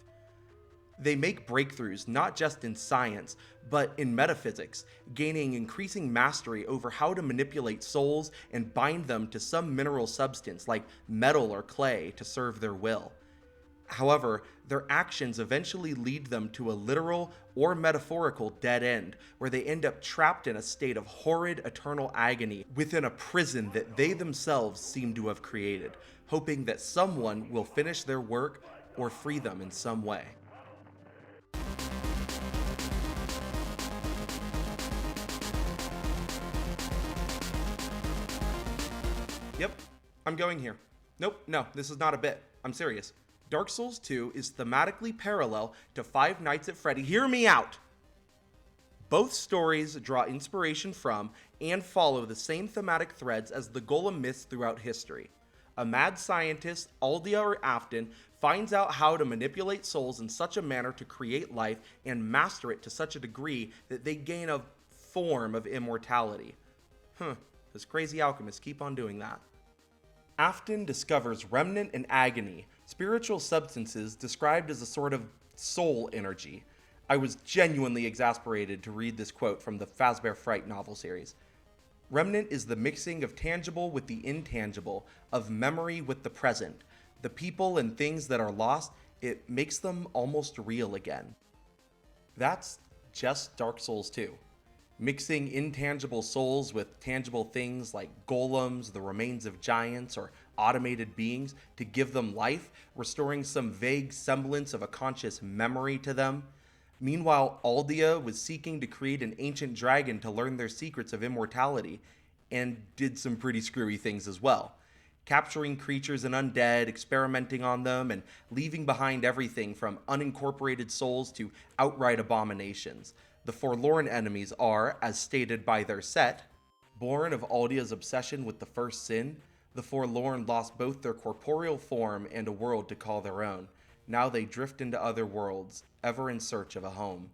They make breakthroughs not just in science, but in metaphysics, gaining increasing mastery over how to manipulate souls and bind them to some mineral substance like metal or clay to serve their will. However, their actions eventually lead them to a literal or metaphorical dead end, where they end up trapped in a state of horrid eternal agony within a prison that they themselves seem to have created, hoping that someone will finish their work or free them in some way. Yep, I'm going here. Nope, no, this is not a bit. I'm serious. Dark Souls 2 is thematically parallel to Five Nights at Freddy. Hear me out! Both stories draw inspiration from and follow the same thematic threads as the Golem myths throughout history. A mad scientist, Aldia or Afton, finds out how to manipulate souls in such a manner to create life and master it to such a degree that they gain a form of immortality. Those crazy alchemists keep on doing that. Afton discovers Remnant and Agony, spiritual substances described as a sort of soul energy. I was genuinely exasperated to read this quote from the Fazbear Fright novel series. Remnant is the mixing of tangible with the intangible, of memory with the present. The people and things that are lost, it makes them almost real again. That's just Dark Souls 2. Mixing intangible souls with tangible things like golems, the remains of giants, or automated beings to give them life, restoring some vague semblance of a conscious memory to them. Meanwhile, Aldia was seeking to create an ancient dragon to learn their secrets of immortality, and did some pretty screwy things as well. Capturing creatures and undead, experimenting on them, and leaving behind everything from unincorporated souls to outright abominations. The forlorn enemies are, as stated by their set, born of Aldia's obsession with the first sin. The forlorn lost both their corporeal form and a world to call their own. Now they drift into other worlds, ever in search of a home.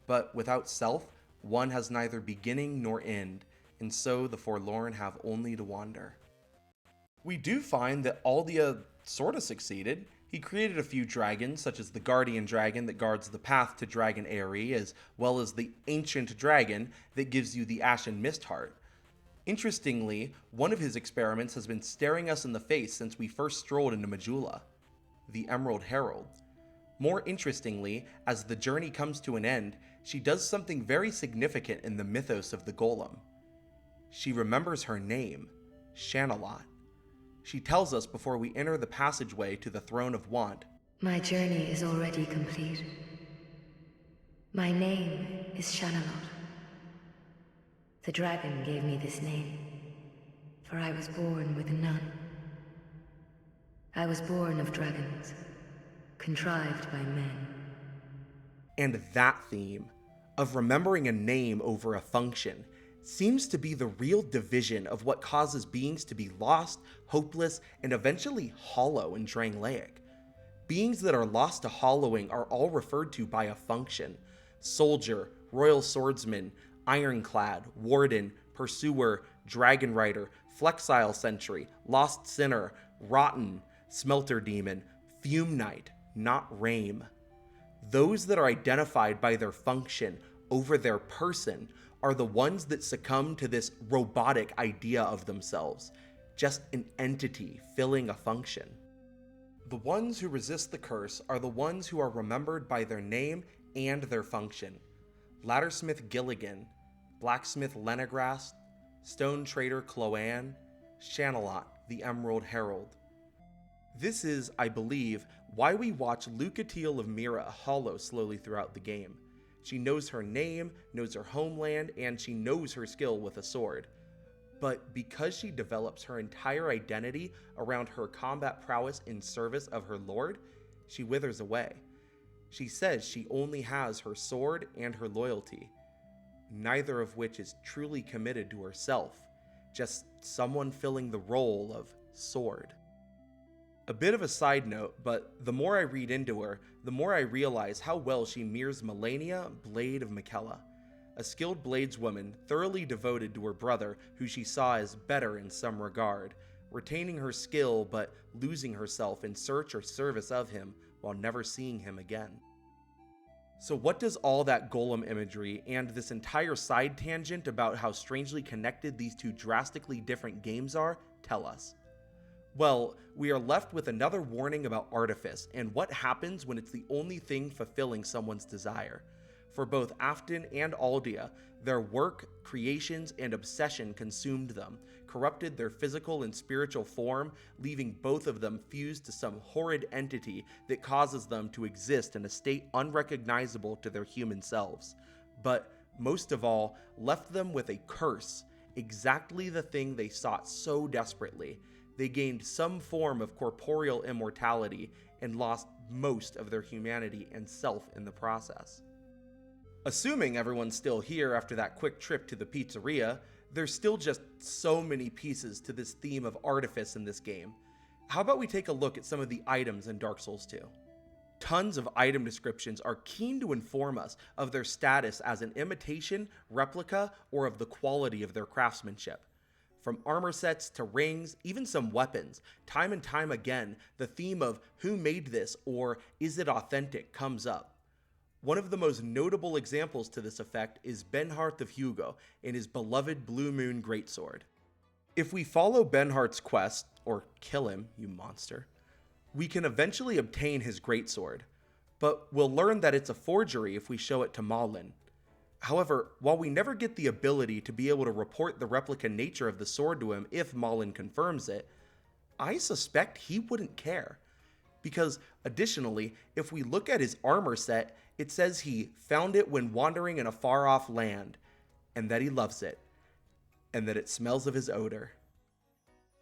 But without self, one has neither beginning nor end, and so the forlorn have only to wander. We do find that Aldia sorta succeeded. He created a few dragons, such as the guardian dragon that guards the path to Dragon Eyrie, as well as the ancient dragon that gives you the Ashen Mist Heart. Interestingly, one of his experiments has been staring us in the face since we first strolled into Majula, the Emerald Herald. More interestingly, as the journey comes to an end, she does something very significant in the mythos of the Golem. She remembers her name, Shanalot. She tells us before we enter the passageway to the Throne of Want. My journey is already complete. My name is Shanalot. The dragon gave me this name, for I was born with none. I was born of dragons, contrived by men. And that theme, of remembering a name over a function, seems to be the real division of what causes beings to be lost, hopeless, and eventually hollow in Drangleic. Beings that are lost to hollowing are all referred to by a function: soldier, royal swordsman, ironclad, warden, pursuer, dragon rider, flexile sentry, lost sinner, rotten, smelter demon, fume knight, not rame. Those that are identified by their function over their person are the ones that succumb to this robotic idea of themselves, just an entity filling a function. The ones who resist the curse are the ones who are remembered by their name and their function. Laddersmith Gilligan, Blacksmith Lenegrast, Stone Trader Cloanne, Shanalot the Emerald Herald. This is, I believe, why we watch Lucatiel of Mirrah hollow slowly throughout the game. She knows her name, knows her homeland, and she knows her skill with a sword. But because she develops her entire identity around her combat prowess in service of her lord, she withers away. She says she only has her sword and her loyalty, neither of which is truly committed to herself, just someone filling the role of sword. A bit of a side note, but the more I read into her, the more I realize how well she mirrors Melania, Blade of Miquella, a skilled bladeswoman thoroughly devoted to her brother who she saw as better in some regard, retaining her skill but losing herself in search or service of him while never seeing him again. So what does all that golem imagery and this entire side tangent about how strangely connected these two drastically different games are tell us? Well, we are left with another warning about Artifice and what happens when it's the only thing fulfilling someone's desire. For both Afton and Aldia, their work, creations, and obsession consumed them, corrupted their physical and spiritual form, leaving both of them fused to some horrid entity that causes them to exist in a state unrecognizable to their human selves. But most of all, left them with a curse, exactly the thing they sought so desperately. They gained some form of corporeal immortality and lost most of their humanity and self in the process. Assuming everyone's still here after that quick trip to the pizzeria, there's still just so many pieces to this theme of Artifice in this game. How about we take a look at some of the items in Dark Souls 2? Tons of item descriptions are keen to inform us of their status as an imitation, replica, or of the quality of their craftsmanship. From armor sets to rings, even some weapons, time and time again, the theme of who made this or is it authentic comes up. One of the most notable examples to this effect is Benhart of Hugo and his beloved Blue Moon Greatsword. If we follow Benhart's quest, or kill him, you monster, we can eventually obtain his Greatsword, but we'll learn that it's a forgery if we show it to Malin. However, while we never get the ability to be able to report the replica nature of the sword to him if Malin confirms it, I suspect he wouldn't care. Because additionally, if we look at his armor set, it says he found it when wandering in a far-off land, and that he loves it, and that it smells of his odor.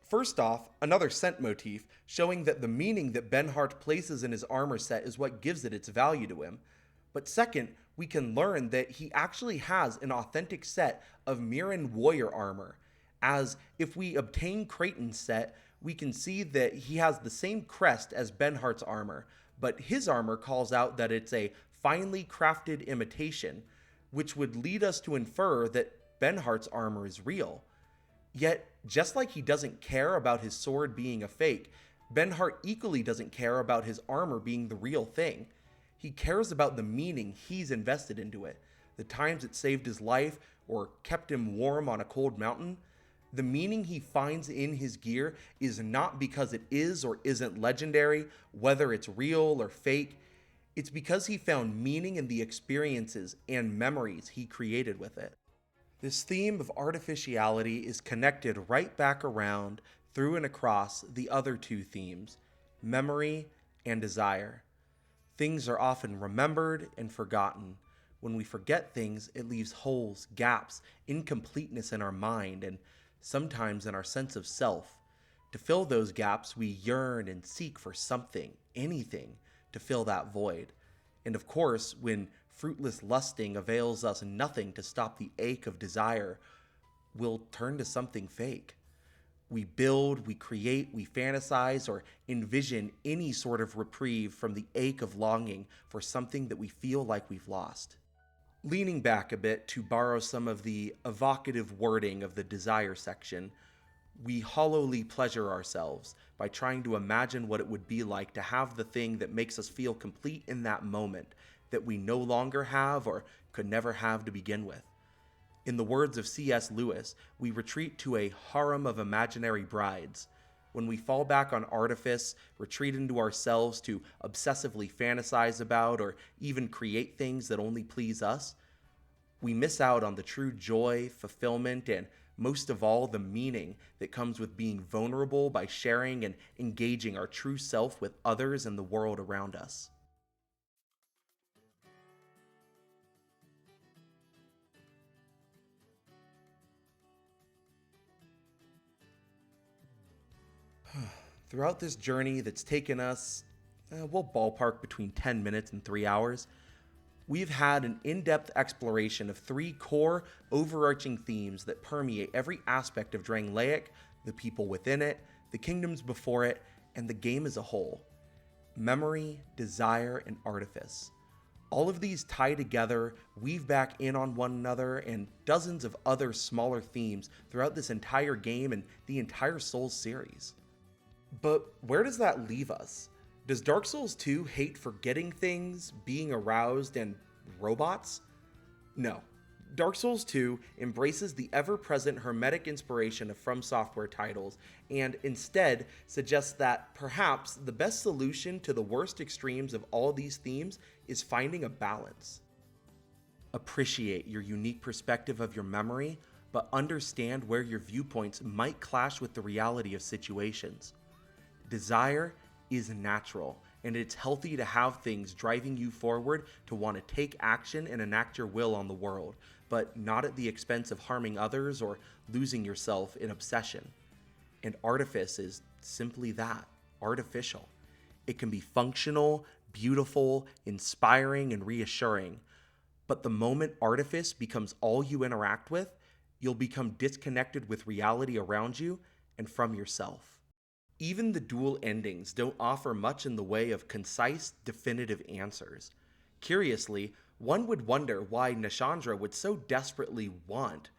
First off, another scent motif, showing that the meaning that Benhart places in his armor set is what gives it its value to him. But second, we can learn that he actually has an authentic set of Mirran warrior armor, as if we obtain Creighton's set, we can see that he has the same crest as Benhart's armor, but his armor calls out that it's a finely crafted imitation, which would lead us to infer that Benhart's armor is real. Yet, just like he doesn't care about his sword being a fake, Benhart equally doesn't care about his armor being the real thing. He cares about the meaning he's invested into it, the times it saved his life or kept him warm on a cold mountain. The meaning he finds in his gear is not because it is or isn't legendary, whether it's real or fake. It's because he found meaning in the experiences and memories he created with it. This theme of artificiality is connected right back around through and across the other two themes, memory and desire. Things are often remembered and forgotten. When we forget things, it leaves holes, gaps, incompleteness in our mind, and sometimes in our sense of self. To fill those gaps, we yearn and seek for something, anything, to fill that void. And of course, when fruitless lusting avails us nothing to stop the ache of desire, we'll turn to something fake. We build, we create, we fantasize, or envision any sort of reprieve from the ache of longing for something that we feel like we've lost. Leaning back a bit to borrow some of the evocative wording of the desire section, we hollowly pleasure ourselves by trying to imagine what it would be like to have the thing that makes us feel complete in that moment that we no longer have or could never have to begin with. In the words of C.S. Lewis, we retreat to a harem of imaginary brides. When we fall back on artifice, retreat into ourselves to obsessively fantasize about or even create things that only please us, we miss out on the true joy, fulfillment, and most of all, the meaning that comes with being vulnerable by sharing and engaging our true self with others and the world around us. Throughout this journey that's taken us, we'll ballpark between 10 minutes and 3 hours, we've had an in-depth exploration of 3 core, overarching themes that permeate every aspect of Drangleic, the people within it, the kingdoms before it, and the game as a whole. Memory, desire, and artifice. All of these tie together, weave back in on one another, and dozens of other smaller themes throughout this entire game and the entire Souls series. But where does that leave us? Does Dark Souls 2 hate forgetting things, being aroused, and robots? No. Dark Souls 2 embraces the ever-present hermetic inspiration of FromSoftware titles and instead suggests that perhaps the best solution to the worst extremes of all these themes is finding a balance. Appreciate your unique perspective of your memory, but understand where your viewpoints might clash with the reality of situations. Desire is natural, and it's healthy to have things driving you forward to want to take action and enact your will on the world, but not at the expense of harming others or losing yourself in obsession. And artifice is simply that, artificial. It can be functional, beautiful, inspiring, and reassuring. But the moment artifice becomes all you interact with, you'll become disconnected with reality around you and from yourself. Even the dual endings don't offer much in the way of concise, definitive answers. Curiously, one would wonder why Nashandra would so desperately want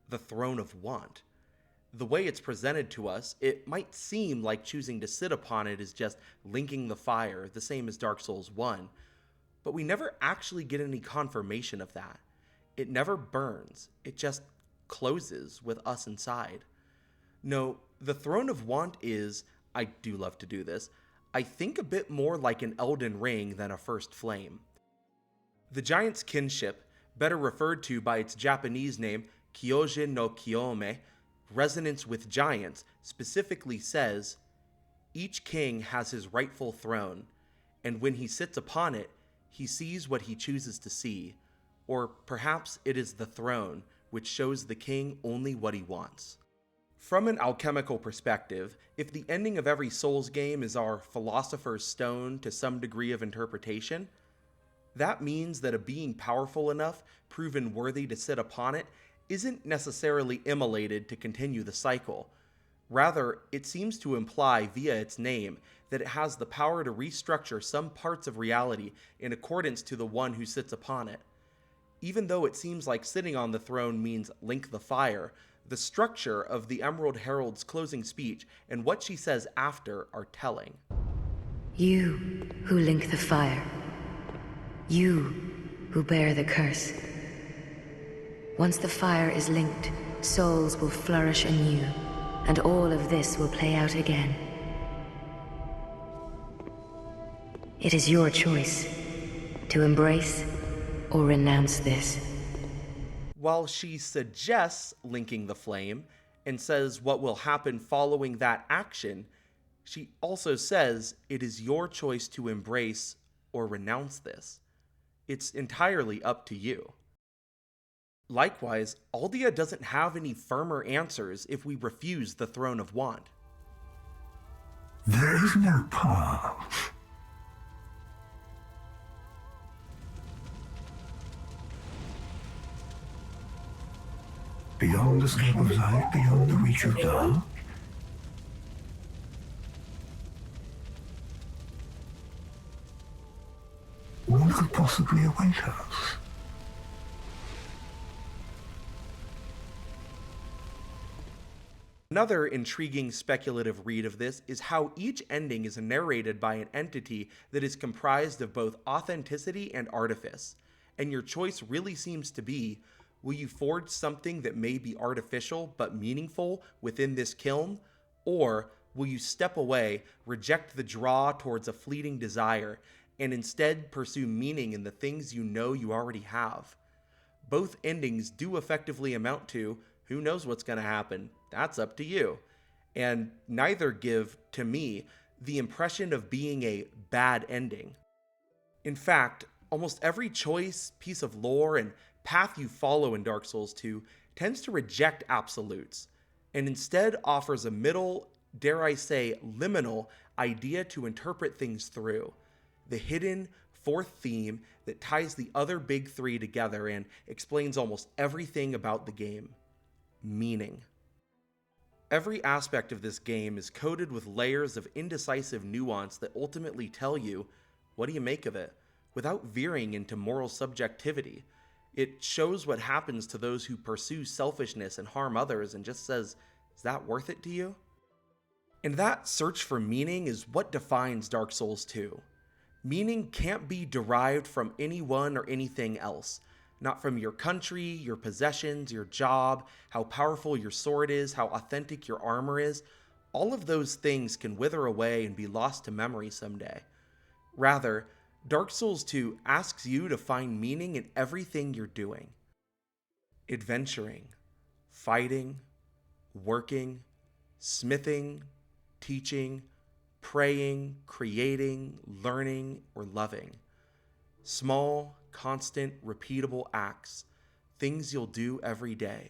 the Throne of Want. The way it's presented to us, it might seem like choosing to sit upon it is just linking the fire, the same as Dark Souls 1, but we never actually get any confirmation of that. It never burns, it just closes with us inside. No, the Throne of Want is, I do love to do this, I think a bit more like an Elden Ring than a First Flame. The giant's kinship, better referred to by its Japanese name, Kyojin no Kiyome, resonance with giants, specifically says, each king has his rightful throne, and when he sits upon it, he sees what he chooses to see, or perhaps it is the throne, which shows the king only what he wants. From an alchemical perspective, if the ending of every Souls game is our Philosopher's Stone to some degree of interpretation, that means that a being powerful enough, proven worthy to sit upon it, isn't necessarily immolated to continue the cycle. Rather, it seems to imply via its name that it has the power to restructure some parts of reality in accordance to the one who sits upon it. Even though it seems like sitting on the throne means link the fire, the structure of the Emerald Herald's closing speech and what she says after are telling. You who link the fire. You who bear the curse. Once the fire is linked, souls will flourish anew, and all of this will play out again. It is your choice to embrace or renounce this. While she suggests linking the flame and says what will happen following that action, she also says it is your choice to embrace or renounce this. It's entirely up to you. Likewise, Aldia doesn't have any firmer answers if we refuse the Throne of Want. There is no path. Beyond the scope of light, beyond the reach of dark. What could possibly await us? Another intriguing speculative read of this is how each ending is narrated by an entity that is comprised of both authenticity and artifice, and your choice really seems to be, will you forge something that may be artificial but meaningful within this kiln, or will you step away, reject the draw towards a fleeting desire, and instead pursue meaning in the things you know you already have? Both endings do effectively amount to, who knows what's going to happen? That's up to you. And neither give, to me, the impression of being a bad ending. In fact, almost every choice, piece of lore, and path you follow in Dark Souls 2 tends to reject absolutes, and instead offers a middle, dare I say, liminal idea to interpret things through. The hidden fourth theme that ties the other big three together and explains almost everything about the game. Meaning. Every aspect of this game is coated with layers of indecisive nuance that ultimately tell you, what do you make of it, without veering into moral subjectivity. It shows what happens to those who pursue selfishness and harm others and just says, is that worth it to you? And that search for meaning is what defines Dark Souls 2. Meaning can't be derived from anyone or anything else. Not from your country, your possessions, your job, how powerful your sword is, how authentic your armor is. All of those things can wither away and be lost to memory someday. Rather, Dark Souls 2 asks you to find meaning in everything you're doing. Adventuring, fighting, working, smithing, teaching, praying, creating, learning, or loving. Small, constant, repeatable acts, things you'll do every day.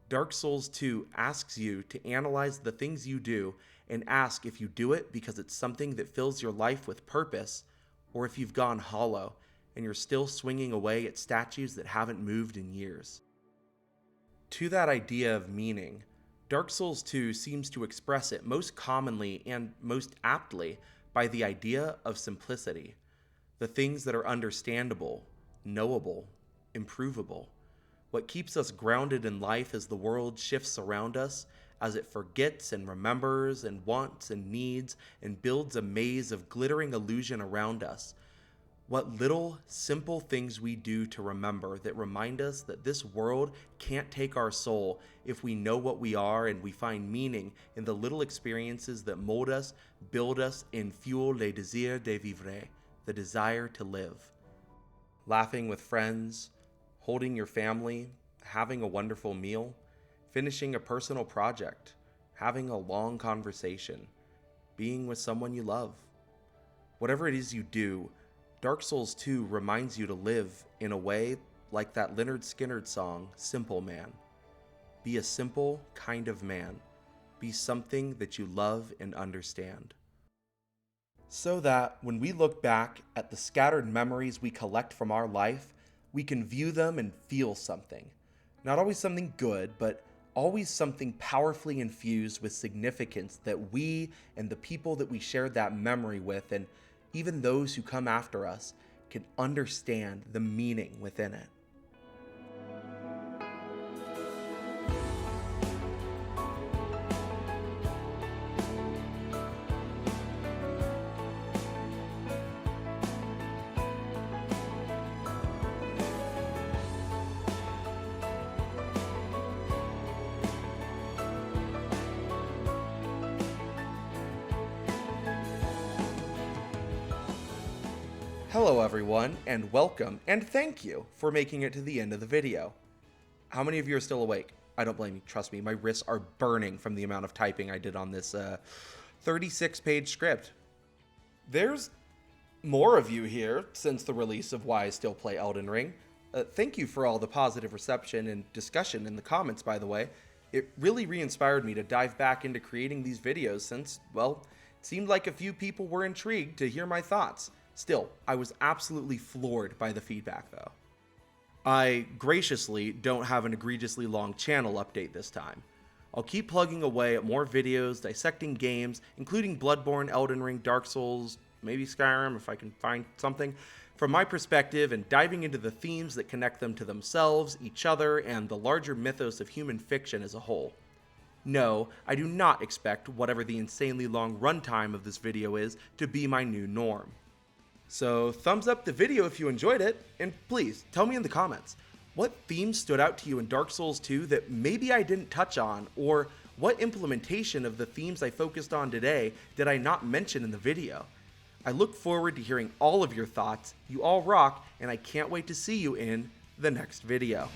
Dark Souls 2 asks you to analyze the things you do and ask if you do it because it's something that fills your life with purpose, or if you've gone hollow and you're still swinging away at statues that haven't moved in years. To that idea of meaning, Dark Souls 2 seems to express it most commonly and most aptly by the idea of simplicity. The things that are understandable, knowable, improvable. What keeps us grounded in life as the world shifts around us, as it forgets and remembers and wants and needs and builds a maze of glittering illusion around us. What little, simple things we do to remember that remind us that this world can't take our soul if we know what we are and we find meaning in the little experiences that mold us, build us, and fuel le désir de vivre, the desire to live. Laughing with friends, holding your family, having a wonderful meal, finishing a personal project, having a long conversation, being with someone you love. Whatever it is you do, Dark Souls 2 reminds you to live in a way like that Lynyrd Skynyrd song, Simple Man. Be a simple kind of man. Be something that you love and understand. So that when we look back at the scattered memories we collect from our life, we can view them and feel something. Not always something good, but always something powerfully infused with significance that we and the people that we shared that memory with, and even those who come after us, can understand the meaning within it. Hello everyone, and welcome, and thank you for making it to the end of the video. How many of you are still awake? I don't blame you, trust me, my wrists are burning from the amount of typing I did on this 36-page script. There's more of you here since the release of Why I Still Play Elden Ring. Thank you for all the positive reception and discussion in the comments, by the way. It really re-inspired me to dive back into creating these videos since, well, it seemed like a few people were intrigued to hear my thoughts. Still, I was absolutely floored by the feedback though. I graciously don't have an egregiously long channel update this time. I'll keep plugging away at more videos dissecting games, including Bloodborne, Elden Ring, Dark Souls, maybe Skyrim if I can find something, from my perspective, and diving into the themes that connect them to themselves, each other, and the larger mythos of human fiction as a whole. No, I do not expect whatever the insanely long runtime of this video is to be my new norm. So thumbs up the video if you enjoyed it, and please tell me in the comments, what themes stood out to you in Dark Souls 2 that maybe I didn't touch on, or what implementation of the themes I focused on today did I not mention in the video? I look forward to hearing all of your thoughts. You all rock, and I can't wait to see you in the next video.